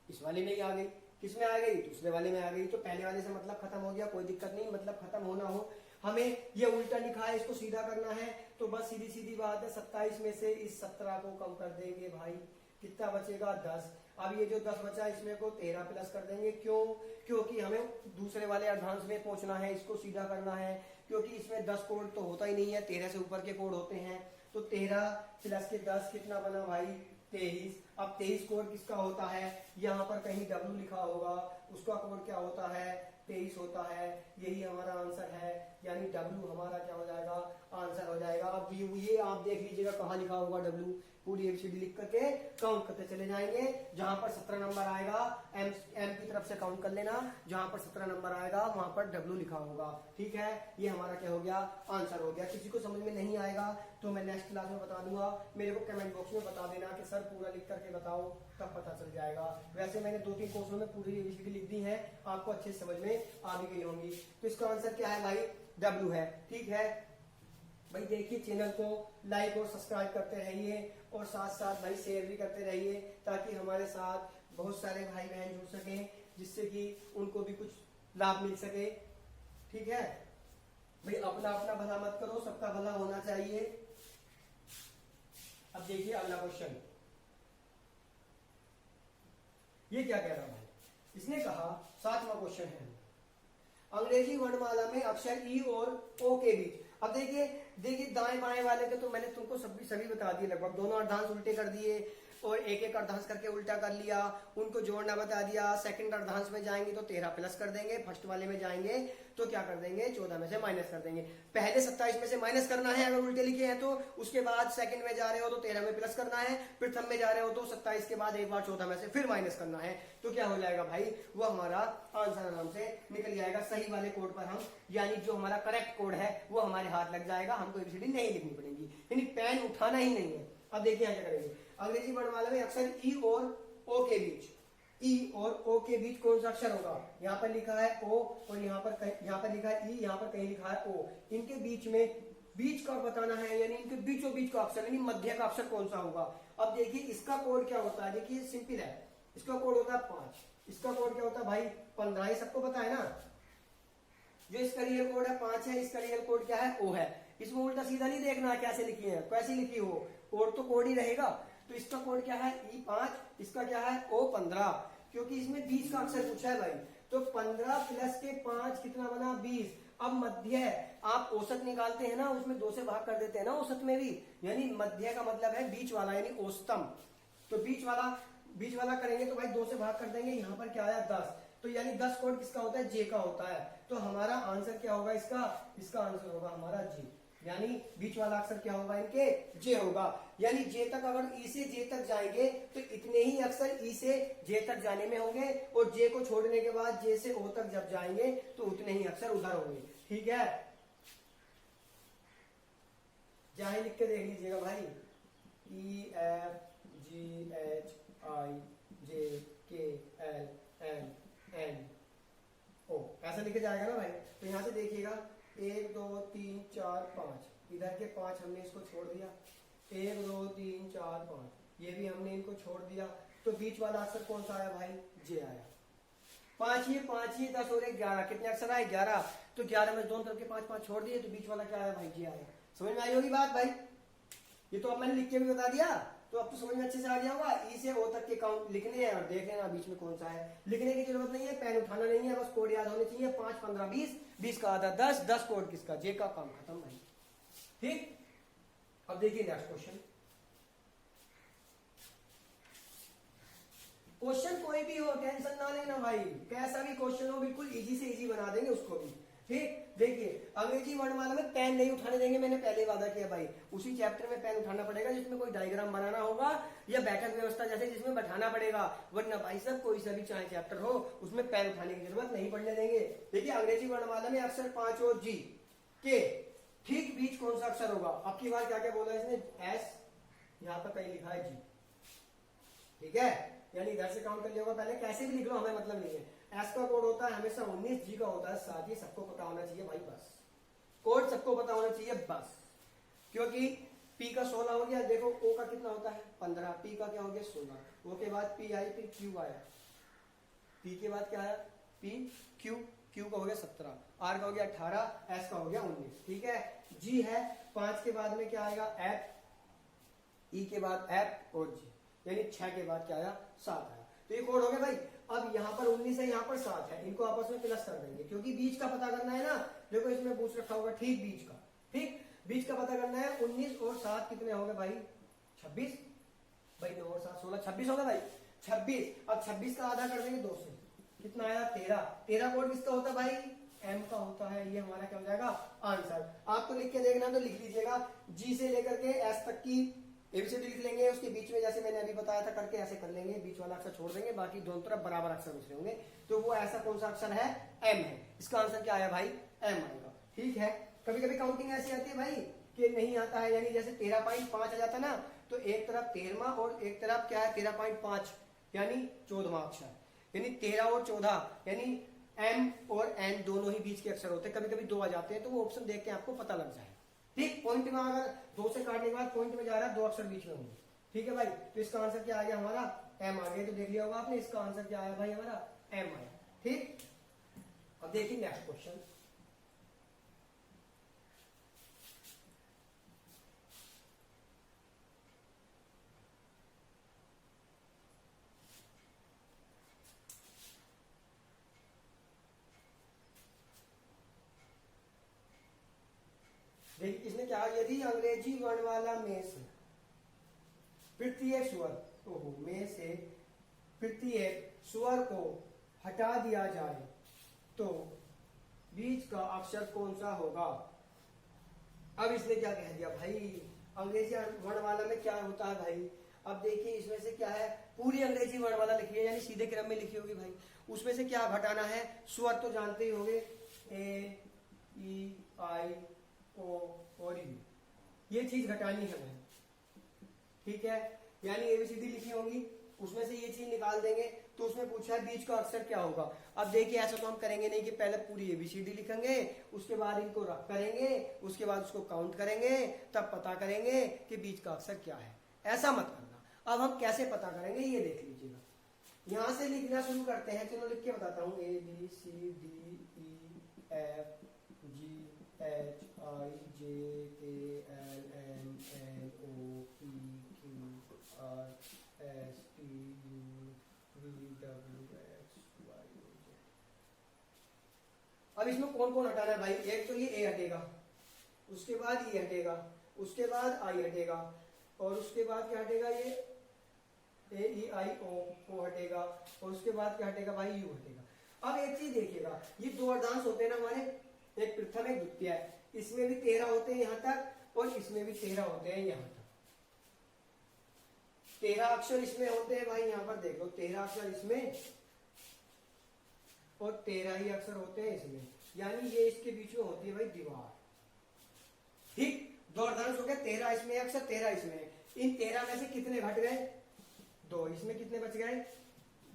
इस वाले में ही आ गई, किसमें आ गई दूसरे वाले में आ गई, तो पहले वाले से मतलब खत्म हो गया, कोई दिक्कत नहीं, मतलब खत्म होना हो। हमें ये उल्टा लिखा है, इसको सीधा करना है, तो बस सीधी सीधी बात है, 27 में से इस 17 को कम कर देंगे भाई, कितना बचेगा 10। अब ये जो 10 बचा इसमें को 13 प्लस कर देंगे, क्यों, क्योंकि हमें दूसरे वाले अर्धांश में पहुंचना है, इसको सीधा करना है, क्योंकि इसमें 10 कोड तो होता ही नहीं है, 13 से ऊपर के कोड होते हैं। तो 13 प्लस के 10 कितना बना भाई 23। अब 23 कोड किसका होता है, यहाँ पर कहीं W लिखा होगा, उसका कोड क्या होता है 23 होता है, यही हमारा आंसर है, यानी W हमारा क्या हो जाएगा आंसर हो जाएगा। अब ये आप देख लीजिएगा कहाँ लिखा होगा W, पूरी एबीसीडी लिख करके काउंट करते चले जाएंगे, जहां पर 17 नंबर आएगा एम की तरफ से काउंट कर लेना, जहां पर 17 नंबर आएगा वहां पर W लिखा होगा। ठीक है, ये हमारा क्या हो गया आंसर हो गया। किसी को समझ में नहीं आएगा तो मैं नेक्स्ट क्लास में बता दूंगा, मेरे को कमेंट बॉक्स में बता देना कि सर पूरा लिख करके बताओ, तब पता चल जाएगा। वैसे मैंने 2-3 कोर्सों में पूरी एबीसीडी लिख दी है, आपको अच्छे समझ में आ भी गई होंगी। तो इसका आंसर क्या है भाई W है। ठीक है भाई, देखिए चैनल को लाइक और सब्सक्राइब करते रहिए और साथ साथ भाई शेयर भी करते रहिए, ताकि हमारे साथ बहुत सारे भाई बहन जुड़ सके, जिससे कि उनको भी कुछ लाभ मिल सके। ठीक है भाई, अपना अपना भला मत करो, सबका भला होना चाहिए। अब देखिए अगला क्वेश्चन, ये क्या कह रहा भाई, इसने कहा 7वां क्वेश्चन है, अंग्रेजी वर्णमाला में अक्षर ई और ओ के बीच। अब देखिए दाएं बाएं वाले के तो मैंने तुमको सभी बता दिए लगभग, दोनों अर्धांश उल्टे कर दिए और एक एक अर्धांश करके उल्टा कर लिया, उनको जोड़ना बता दिया। सेकंड अर्धांश में जाएंगे तो 13 प्लस कर देंगे, फर्स्ट वाले में जाएंगे तो क्या कर देंगे 14 में से माइनस कर देंगे। पहले 27 में से माइनस करना है अगर उल्टे लिखे हैं तो, उसके बाद सेकंड में जा रहे हो तो 13 में प्लस करना है, प्रथम में जा रहे हो तो 27 के बाद एक बार 14 में से फिर माइनस करना है, तो क्या हो जाएगा भाई वो हमारा आंसर आराम से निकल जाएगा। सही वाले कोड पर हम, यानी जो हमारा करेक्ट कोड है वो हमारे हाथ लग जाएगा, हमको एबीसीडी नहीं लिखनी पड़ेगी, यानी पेन उठाना ही नहीं है। अब देखिए क्या करेंगे, अंग्रेजी वर्णमाला में अक्षर ई और ओ के बीच, ई और ओ के बीच कौन सा अक्षर होगा, यहाँ पर लिखा है ओ और यहाँ पर लिखा है ई, यहाँ पर कहीं लिखा है ओ, इनके बीच में बीच का बताना है, यानी इनके बीचों बीच का अक्षर, यानी मध्य का अक्षर कौन सा होगा। अब देखिए इसका कोड क्या होता है, देखिए सिंपल है, इसका कोड होता है 5, इसका कोड क्या होता है भाई 15, ये सबको पता है ना। जो इसका रियल कोड है 5 है, इसका रियल कोड क्या है ओ है। इसमें उल्टा सीधा नहीं देखना कैसे लिखी है, कैसी लिखी हो, कोड तो कोड ही रहेगा। तो इसका कोड क्या है E5, इसका क्या है O15, क्योंकि इसमें 20 का अक्षर पूछा है भाई, तो 15 प्लस के 5 कितना बना 20। अब मध्य आप औसत निकालते हैं ना, उसमें 2 से भाग कर देते हैं ना औसत में भी, यानी मध्य का मतलब है बीच वाला, यानी औसतम। तो बीच वाला करेंगे तो भाई 2 से भाग कर देंगे, यहाँ पर क्या आया 10, तो यानी 10 कोड किसका होता है जे का होता है। तो हमारा आंसर क्या होगा इसका आंसर होगा हमारा जे, यानी बीच वाला अक्षर क्या होगा इनके जे होगा। यानी जे तक अगर ई से जे तक जाएंगे तो इतने ही अक्षर ई से जे तक जाने में होंगे, और जे को छोड़ने के बाद जे से ओ तक जब जाएंगे तो उतने ही अक्षर उधर होंगे। ठीक है, चाहे लिख के देख लीजिएगा भाई, ई F G H I J K L M N ओ, ऐसा लिखे जाएगा ना भाई। तो यहां से देखिएगा 1 2 3 4 5, इधर के 5 हमने इसको छोड़ दिया, 1 2 3 4 5, ये भी हमने इनको छोड़ दिया, तो बीच वाला अक्षर कौन सा आया भाई, जे आया। 5 ही 10 और 11, कितने अक्षर आए 11, तो 11 में दोनों तरफ के 5 5 छोड़ दिए, तो बीच वाला क्या आया भाई, जे आया। समझ में आई होगी बात भाई, ये तो अब मैंने लिख के भी बता दिया, तो अब तो समझ में अच्छे से आ गया होगा। ई से ओ तक के काउंट लिखने हैं और देख लेना बीच में कौन सा है। लिखने की जरूरत नहीं है, पेन उठाना नहीं है, बस कोड याद होने चाहिए। 5 15 20, 20 का आधा 10, 10 कोड किसका, जे का, काम खत्म भाई। ठीक, अब देखिए नेक्स्ट क्वेश्चन। क्वेश्चन कोई भी हो टेंशन ना लेना भाई, कैसा भी क्वेश्चन हो बिल्कुल इजी से इजी बना देंगे उसको भी। ठीक, देखिए अंग्रेजी वर्णमाला में पेन नहीं उठाने देंगे, मैंने पहले वादा किया भाई। उसी चैप्टर में पेन उठाना पड़ेगा जिसमें कोई डायग्राम बनाना होगा या बैठक व्यवस्था जैसे जिसमें बैठाना पड़ेगा, वरना भाई साहब कोई सा भी चाहे चैप्टर हो उसमें पेन उठाने की जरूरत नहीं पड़ने देंगे। देखिए अंग्रेजी वर्णमाला में अक्षर 5 और जी के ठीक बीच कौन सा अक्षर होगा। अब की बार क्या क्या बोला इसने, एस, यहाँ पर कहीं लिखा है जी। ठीक है, यानी इधर से काउंट कर लिया होगा, पहले कैसे भी लिख लो हमें मतलब नहीं है। एस का कोड होता है हमेशा 19, जी का होता है 7, ये सबको पता होना चाहिए भाई, बस कोड सबको पता होना चाहिए बस। क्योंकि पी का 16 हो गया, देखो ओ का कितना होता है 15, पी का क्या हो गया 16, ओ के बाद पी आई, फिर क्यू आया, पी के बाद क्या आया पी, क्यू, क्यू का हो गया 17, आर का हो गया 18, एस का हो गया 19। ठीक है, जी है 5 के बाद में क्या आएगा एफ, ई के बाद एफ और जी, यानी 6 के बाद क्या आया 7 आया। तो ये कोड हो गया भाई। अब यहाँ पर 19 है, यहाँ पर 7 है, इनको आपस में प्लस कर देंगे क्योंकि बीच का पता करना है ना। देखो इसमें पूछ रखा होगा ठीक बीच का, ठीक बीच का पता करना है। 19 और 7 कितने हो गए भाई 26, भाई 9 और 7 16, 26 हो गए भाई 26। अब 26 का आधा कर देंगे 2 से, कितना आया 13। 13 कोड किसका होता है भाई, एम का होता है। ये हमारा क्या हो जाएगा आंसर। आपको लिख के देखना तो लिख लीजिएगा, जी से लेकर के एस तक की एबीसीडी लिख लेंगे, उसके बीच में जैसे मैंने अभी बताया था करके ऐसे कर लेंगे, बीच वाला अक्षर छोड़ देंगे, बाकी दोनों तरफ बराबर अक्षर दूसरे होंगे। तो वो ऐसा कौन सा अक्षर है, एम है। इसका आंसर क्या आया भाई, एम आएगा। ठीक है, कभी कभी काउंटिंग ऐसी आती है भाई कि नहीं आता है, यानी जैसे 13.5 आ जाता है ना, तो एक तरफ 13वां और एक तरफ क्या है 13.5, यानी 14वां अक्षर, यानी 13 और 14, यानी एम और एन दोनों ही बीच के अक्षर होते हैं। कभी कभी 2 आ जाते हैं, तो वो ऑप्शन देख के आपको पता लग जाए। ठीक, पॉइंट में अगर 2 से काटने के बाद पॉइंट में जा रहा है 2 अक्षर बीच में होंगे। ठीक है भाई, तो इसका आंसर क्या आ गया हमारा एम आ गया। तो देख लिया होगा आपने, इसका आंसर क्या आया भाई हमारा एम आया। ठीक, अब देखिए नेक्स्ट क्वेश्चन। देखिए इसने क्या, यदि अंग्रेजी वर्णमाला में से प्रत्येक स्वर, ओहो, में से प्रत्येक स्वर को हटा दिया जाए तो बीच का अक्षर कौन सा होगा। अब इसने क्या कह दिया भाई, अंग्रेजी वर्णमाला में क्या होता है भाई। अब देखिए इसमें से क्या है, पूरी अंग्रेजी वर्णमाला लिखी है, यानी सीधे क्रम में लिखी होगी भाई। उसमें से क्या घटाना है, स्वर तो जानते ही होंगे, ए ई आई ओ और यू, ये चीज घटानी है भाई। ठीक है, यानी एबीसीडी लिखी होंगी, उसमें से ये चीज निकाल देंगे, तो उसमें पूछा है बीच का अक्षर क्या होगा। अब देखिए ऐसा तो हम करेंगे नहीं कि पहले पूरी एबीसीडी लिखेंगे, उसके बाद इनको रफ करेंगे, उसके बाद उसको काउंट करेंगे, तब पता करेंगे कि बीच का अक्षर क्या है। ऐसा मत करना। अब हम कैसे पता करेंगे ये देख लीजिएगा। यहां से लिखना शुरू करते हैं, चलो लिख के बताता हूँ, A B C D E F G H I J K L M N O P Q R S T U V W X Y Z. अब इसमें कौन कौन हटाना है भाई, एक तो ये ए हटेगा, उसके बाद ये हटेगा, उसके बाद आई हटेगा, और उसके बाद क्या हटेगा, ये ए ई आई ओ हटेगा, और उसके बाद क्या हटेगा भाई यू हटेगा। अब एक चीज देखिएगा, ये दो अर्धांश होते हैं ना हमारे, एक प्रथम एक द्वितीय है, इसमें भी 13 होते हैं यहां तक और इसमें भी 13 होते हैं यहां तक। 13 अक्षर इसमें होते हैं भाई, यहां पर देख लो 13 अक्षर इसमें और 13 ही अक्षर होते हैं इसमें, यानी ये इसके बीच में होती है भाई दीवार। ठीक, दो अर्धांश हो गए, 13 इसमें अक्षर 13 इसमें। इन 13 में से कितने घट गए? 2। इसमें कितने बच गए?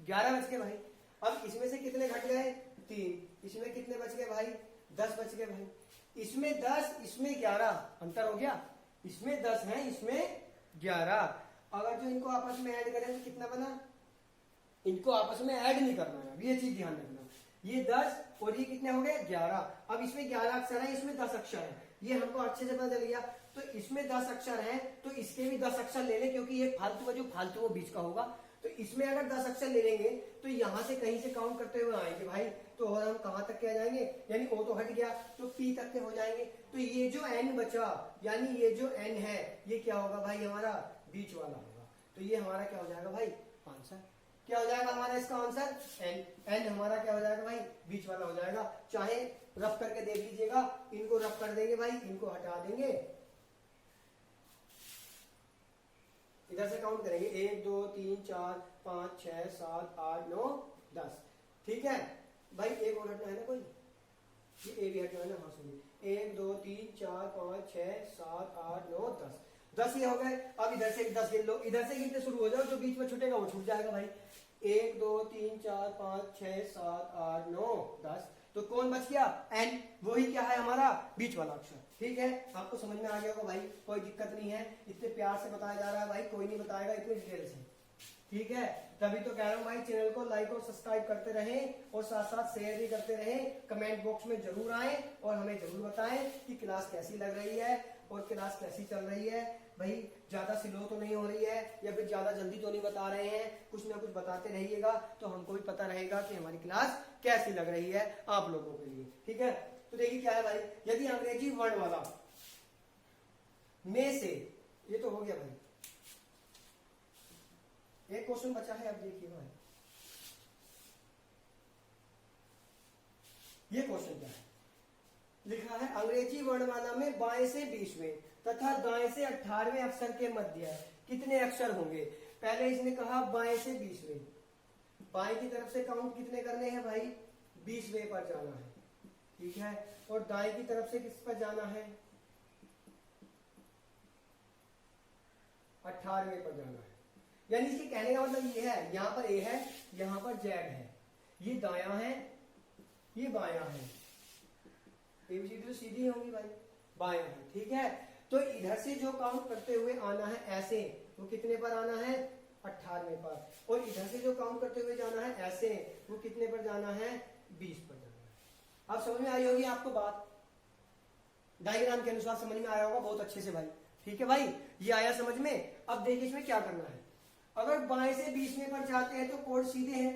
11 बच गए भाई। अब इसमें से कितने घट गए? 3। इसमें कितने बच गए भाई? 10 बच गए भाई। इसमें 10 इसमें 11, अंतर हो गया, इसमें 10 है इसमें 11। अगर जो इनको आपस में ऐड करें तो कितना बना? इनको आपस में ऐड नहीं करना है, ये चीज ध्यान रखना। ये 10 और ये कितने हो गए? 11। अब इसमें 11 अक्षर है, इसमें 10 अक्षर है, ये हमको अच्छे से पता चल गया। तो इसमें 10 अक्षर है तो इसके भी 10 अक्षर ले लें, क्योंकि ये फालतू का जो फालतू वो बीच का होगा। तो इसमें अगर 10 अक्षर ले लेंगे तो यहां से कहीं से काउंट करते हुए आएंगे भाई, तो और हम कहां तक के आ जाएंगे? यानी ओ तो हट गया तो पी तक के हो जाएंगे। तो ये जो एन बचा, यानी ये जो एन है ये क्या होगा भाई? हमारा बीच वाला होगा। तो ये हमारा क्या हो जाएगा भाई? आंसर क्या हो जाएगा हमारा इसका आंसर? एन। एन हमारा क्या हो जाएगा भाई? बीच वाला हो जाएगा। चाहे रफ करके देख लीजिएगा, इनको रफ कर देंगे भाई, इनको हटा देंगे, इधर से काउंट करेंगे 1 2 3 4 5 6 7 8 9 10। ठीक है भाई, एक और हटना है ना कोई, ये ए भी हटना है ना। हाँ सुनिए, 1 2 3 4 5 6 7 8 9 10। 10 ये हो गए। अब इधर से 10 गिन लो, इधर से गिनते शुरू हो जाओ, जो बीच में छूटेगा वो छूट जाएगा भाई। 1 2 3 4 5 6 7 8 9 10। तो कौन बच गया? एन। वही क्या है हमारा? बीच वाला अक्षर। ठीक है, आपको समझ में आ गया होगा भाई, कोई दिक्कत नहीं है। इतने प्यार से बताया जा रहा है भाई, कोई नहीं बताएगा इतने डिटेल से। ठीक है, तभी तो कह रहा हूं भाई, चैनल को लाइक और सब्सक्राइब करते रहें और साथ साथ शेयर भी करते रहें। कमेंट बॉक्स में जरूर आए और हमें जरूर बताएं कि क्लास कैसी लग रही है और क्लास कैसी चल रही है। भाई ज्यादा स्लो तो नहीं हो रही है या फिर ज्यादा जल्दी तो नहीं बता रहे हैं, कुछ ना कुछ बताते रहिएगा तो हमको भी पता रहेगा कि हमारी क्लास कैसी लग रही है आप लोगों के लिए। ठीक है, तो देखिए क्या है भाई, यदि अंग्रेजी वर्ण वाला में से, ये तो हो गया भाई, एक क्वेश्चन बचा है, अब देखिए भाई ये क्वेश्चन क्या है, लिखा है अंग्रेजी वर्णमाला में बाएं से 20वें तथा दाएं से 18वें अक्षर के मध्य कितने अक्षर होंगे। पहले इसने कहा बाएं से 20वें, बाएं की तरफ से काउंट कितने करने हैं भाई? 20वें पर जाना है। ठीक है, और दाएं की तरफ से किस पर जाना है? 18वें पर जाना है। यानी इसके कहने का मतलब ये है, यहां पर ए है, यहां पर जेड है, ये दायां है, ये बायां है, एबीसीडी तो सीधी होंगी भाई, बायां है। ठीक है, तो इधर से जो काउंट करते हुए आना है ऐसे, वो कितने पर आना है? 18वें पर। और इधर से जो काउंट करते हुए जाना है ऐसे, वो कितने पर जाना है? 20 पर जाना है। अब समझ में आई होगी आपको बात, डायग्राम के अनुसार समझ में आया होगा बहुत अच्छे से भाई। ठीक है भाई, ये आया समझ में। अब देखिए इसमें क्या करना है, अगर बाएं से 20वें पर जाते हैं तो कोड सीधे हैं,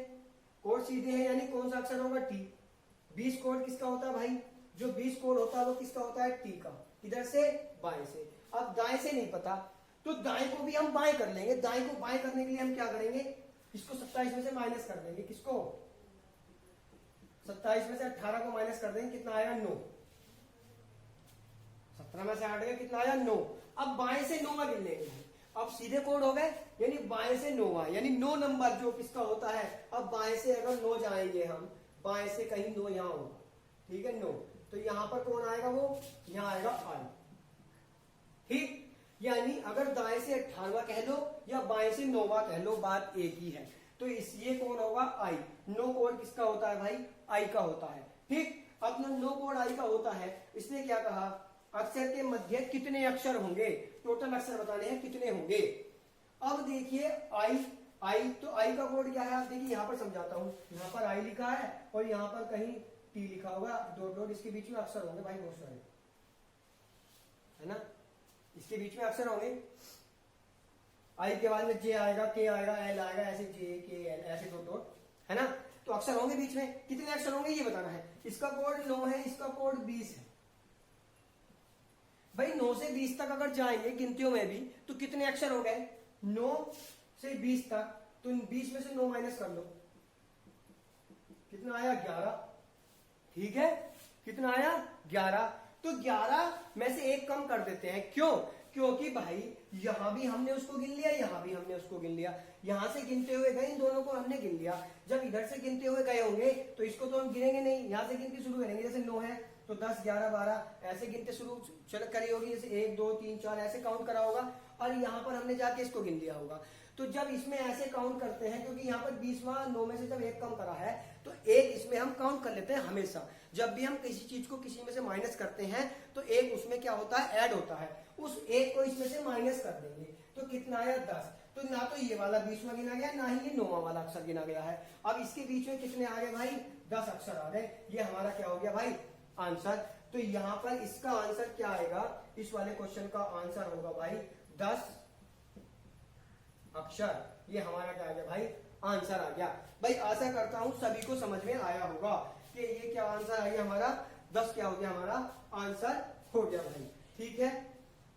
कोड सीधे हैं, यानी कौन सा अक्षर होगा? टी। 20 कोड किसका होता है भाई? जो 20 कोड होता है वो किसका होता है? टी का। इधर से बाएं से। अब दाएं से नहीं पता तो दाएं को भी हम बाएं कर लेंगे। दाएं को बाएं करने के लिए हम क्या करेंगे? इसको 27 में से माइनस कर देंगे। किसको? 27 में से 18 को माइनस कर देंगे, कितना आएगा? 9। 17 में से 8 गया, कितना आया? 9। अब बाएं से 9 गिन लेंगे। अब सीधे कोड हो गए, यानी बाएं से 9, यानी 9 नंबर जो किसका होता है। अब बाएं से अगर 9 जाएंगे हम, बाएं से कहीं 9 यहां होगा। ठीक है, 9 तो यहां पर कौन आएगा? वो यहां आएगा आई। ठीक, यानी अगर दाएं से 18वां कह लो या बाएं से 9वां कह लो, बात एक ही है। तो इस ये कौन होगा? आई। 9 कोड किसका होता है भाई? आई का होता है। ठीक, अब 9 कोड आई का होता है, इसने क्या कहा? अक्षर के मध्य कितने अक्षर होंगे, टोटल अक्षर बताने हैं कितने होंगे। अब देखिए आई, आई तो आई का कोड क्या है? आप देखिए यहां पर समझाता हूं, यहां पर आई लिखा है और यहां पर कहीं टी लिखा होगा, डॉट डॉट, इसके बीच में अक्षर होंगे भाई बहुत सारे, है ना, इसके बीच में अक्षर होंगे। आई के बाद में जे आएगा, के आएगा, एल आएगा, ऐसे जे के एल, ऐसे डॉट डॉट, है ना। तो अक्षर होंगे बीच में, कितने अक्षर होंगे ये बताना है। इसका कोड 9 है, इसका कोड 20 है भाई। 9 से 20 तक अगर जाएंगे गिनतियों में भी तो कितने अक्षर हो गए? 9 से 20 तक, तो 20 में से 9 माइनस कर लो, कितना आया 11। ठीक है, कितना आया 11। तो 11 में से एक कम कर देते हैं, क्यों? क्योंकि भाई यहां भी हमने उसको गिन लिया, यहां भी हमने उसको गिन लिया, यहां से गिनते हुए गए, इन दोनों को हमने गिन लिया। जब इधर से गिनते हुए गए होंगे तो इसको तो हम गिनेंगे नहीं, यहां से गिनते शुरू करेंगे। जैसे 9 है तो 10 11 12 ऐसे गिनते शुरू चल करी होगी, जैसे 1 2 3 4 ऐसे काउंट करा होगा, और यहाँ पर हमने जाके इसको गिन लिया होगा। तो जब इसमें ऐसे काउंट करते हैं, क्योंकि यहाँ पर 20वां 9 में से जब एक कम करा है तो एक इसमें हम काउंट कर लेते हैं हमेशा। जब भी हम किसी चीज को किसी में से माइनस करते हैं तो एक उसमें क्या होता है, ऐड होता है, उस एक को इसमें से माइनस कर देंगे। तो कितना आया 10। तो ना तो ये वाला 20वां गिना गया, ना ही ये 9वां वाला अक्षर गिना गया है। अब इसके बीच में कितने आ गए भाई, 10 अक्षर आ गए। ये हमारा क्या हो गया भाई, आंसर। तो यहां पर इसका आंसर क्या आएगा, इस वाले क्वेश्चन का आंसर होगा भाई 10 अक्षर। ये हमारा क्या आ गया भाई, आंसर आ गया। भाई आशा करता हूं सभी को समझ में आया होगा कि ये क्या आंसर आ गया हमारा, 10 क्या हो गया हमारा आंसर हो गया भाई। ठीक है,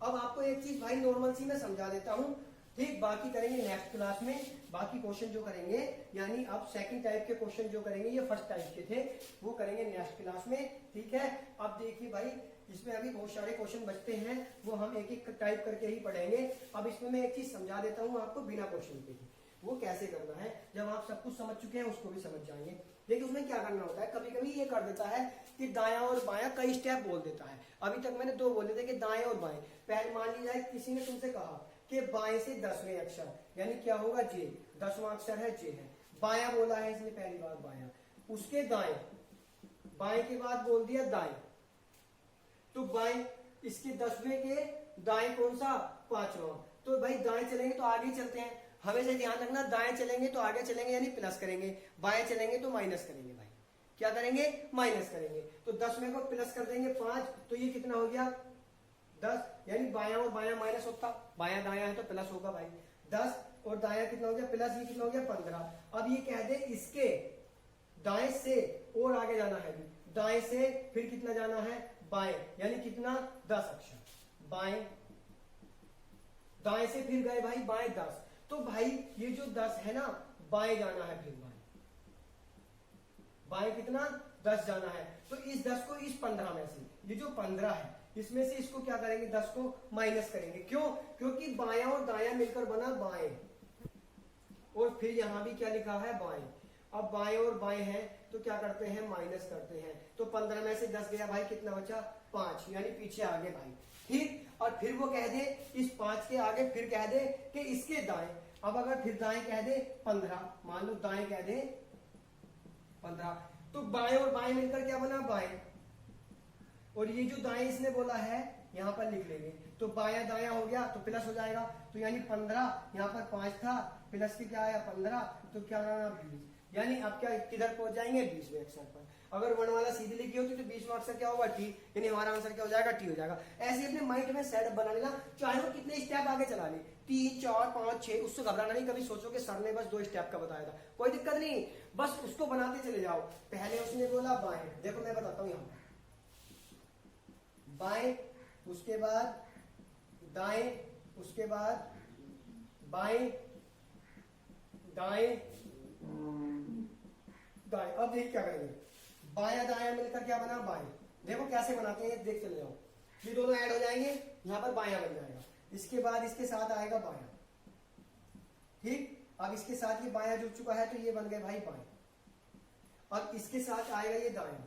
अब आपको एक चीज भाई नॉर्मल सी मैं समझा देता हूं, ठीक। बाकी करेंगे नेक्स्ट क्लास में, बाकी क्वेश्चन जो करेंगे, यानी अब सेकंड टाइप के क्वेश्चन जो करेंगे, ये फर्स्ट टाइप के थे, वो करेंगे नेक्स्ट क्लास में। ठीक है, अब देखिए भाई इसमें अभी बहुत सारे क्वेश्चन बचते हैं, वो हम एक एक टाइप करके ही पढ़ेंगे। अब इसमें मैं एक चीज समझा देता हूँ आपको बिना क्वेश्चन के ही, वो कैसे करना है। जब आप सब कुछ समझ चुके हैं उसको भी समझ जाएंगे। देखिए उसमें क्या करना होता है, कभी कभी ये कर देता है कि दायां और बायां कई स्टेप बोल देता है। अभी तक मैंने 2 बोले थे कि दाएं और बाएं। पहले मान लीजिए किसी ने तुमसे कहा कि बाएं से 10वें अक्षर, यानी क्या होगा जे, 10वां अक्षर है जे है। बायां बोला है इसने पहली बार बायां, उसके दाएं, बाएं के बाद बोल दिया दाएं, तो बाएं इसके 10वें के दाएं कौन सा, 5वां। तो भाई दाएं चलेंगे तो आगे चलते हैं, हमेशा ध्यान रखना, दाएं चलेंगे तो आगे चलेंगे यानी प्लस करेंगे, बाएं चलेंगे तो माइनस करेंगे। भाई क्या करेंगे, माइनस करेंगे। तो 10वें को प्लस कर देंगे 5, तो ये कितना हो गया 10, यानी बायां और बायां माइनस होता, बायां दायां है तो प्लस होगा भाई। 10 और दायां कितना हो गया प्लस, ये कितना हो गया 15। अब ये कह दे इसके दाएं से और आगे जाना है, दाएं से फिर कितना जाना है बाएं, यानी कितना 10 अक्षर बाएं, दाएं से फिर गए भाई बाएं 10। तो भाई ये जो 10 है ना, बाएं जाना है, फिर बाएं कितना 10 जाना है। तो इस 10 को इस 15 में से, ये जो 15 है इसमें से इसको क्या करेंगे, 10 को माइनस करेंगे। क्यों, क्योंकि बायां और दायां मिलकर बना बाएं, और फिर यहां भी क्या लिखा है बाएं। अब बाएं और बाएं हैं तो क्या करते हैं, माइनस करते हैं। तो 15 में से 10 गया भाई, कितना बचा 5, यानी पीछे आगे भाई। ठीक, और फिर वो कह दे इस 5 के आगे फिर कह दे कि इसके दाएं। अब अगर फिर दाएं कह दे 15, मान लो दाएं कह दे 15, तो बाएं और बाएं मिलकर क्या बना बाएं, और ये जो दाएं इसने बोला है यहां पर लिख लेंगे। तो बायां दायां हो गया तो प्लस हो जाएगा, तो यानी 15, यहाँ पर 5 था, प्लस की क्या आया 15, तो क्या आना 20, यानी अब क्या किधर पहुंच जाएंगे 20वें अक्षर पर। अगर वर्णमाला सीधी लिखी होती तो 20वां अक्षर क्या होगा टी, यानी हमारा आंसर क्या हो जाएगा टी हो जाएगा। ऐसे अपने माइंड में सेट बना लेना, चाहे वो कितने स्टेप आगे चला ले, 3 4 5 6, उससे घबराना नहीं। कभी सोचो कि सर ने बस 2 स्टेप का बताया था, कोई दिक्कत नहीं, बस उसको बनाते चले जाओ। पहले उसने बोला बाएं, देखो मैं बताता हूँ यहाँ बाएं, उसके बाद दाएं, उसके बाद बाएं दाएं दाएं। अब देख क्या करेंगे, बायां दायां मिलकर क्या बना बाएं। देखो कैसे बनाते हैं, देख चले जाओ। ये दोनों ऐड हो जाएंगे, यहां पर बायां बन जाएगा, इसके बाद इसके साथ आएगा बायां। ठीक, अब इसके साथ ये बायां जुड़ चुका है तो ये बन गए भाई बाएं। अब इसके साथ आएगा ये दायां,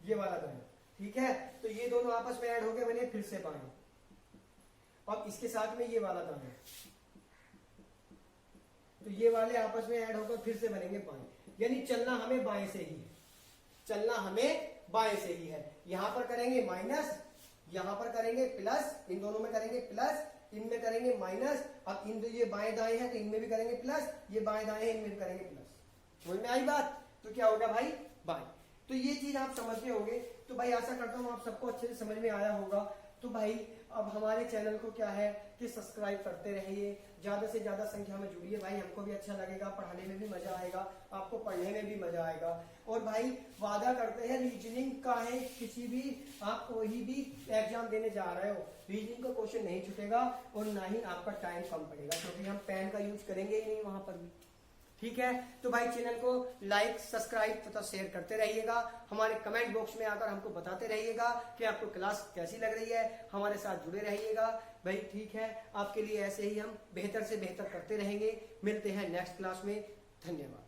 ये वाला दायां। ठीक है, तो ये दोनों आपस में ऐड हो गए, बने फिर से बाएं। अब इसके साथ में ये वाला दायां, तो ये वाले आपस में ऐड होकर फिर से बनेंगे बाएं। यानी चलना हमें बाएं से ही है, चलना हमें बाएं से ही है। यहां पर करेंगे माइनस, यहां पर करेंगे प्लस, इन दोनों में करेंगे प्लस, इनमें करेंगे माइनस। अब इन ये बाएं दाएं हैं तो इनमें भी करेंगे प्लस, ये बाएं दाएं हैं इनमें भी करेंगे प्लस। समझ में आई बात, तो क्या होगा भाई बाएं। तो ये चीज आप समझते होंगे। तो भाई आशा करता हूँ आप सबको अच्छे से समझ में आया होगा। तो भाई अब हमारे चैनल को क्या है कि सब्सक्राइब करते रहिए, ज्यादा से ज्यादा संख्या में जुड़िए भाई, हमको भी अच्छा लगेगा, पढ़ाने में भी मजा आएगा, आपको पढ़ने में भी मजा आएगा। और भाई वादा करते हैं रीजनिंग का है, किसी भी आप कोई भी एग्जाम देने जा रहे हो, रीजनिंग का क्वेश्चन नहीं छूटेगा और ना ही आपका टाइम कम पड़ेगा, क्योंकि हम पेन का यूज करेंगे ही नहीं वहां पर भी। ठीक है, तो भाई चैनल को लाइक, सब्सक्राइब तथा शेयर करते रहिएगा। हमारे कमेंट बॉक्स में आकर हमको बताते रहिएगा कि आपको क्लास कैसी लग रही है। हमारे साथ जुड़े रहिएगा भाई, ठीक है। आपके लिए ऐसे ही हम बेहतर से बेहतर करते रहेंगे। मिलते हैं नेक्स्ट क्लास में। धन्यवाद।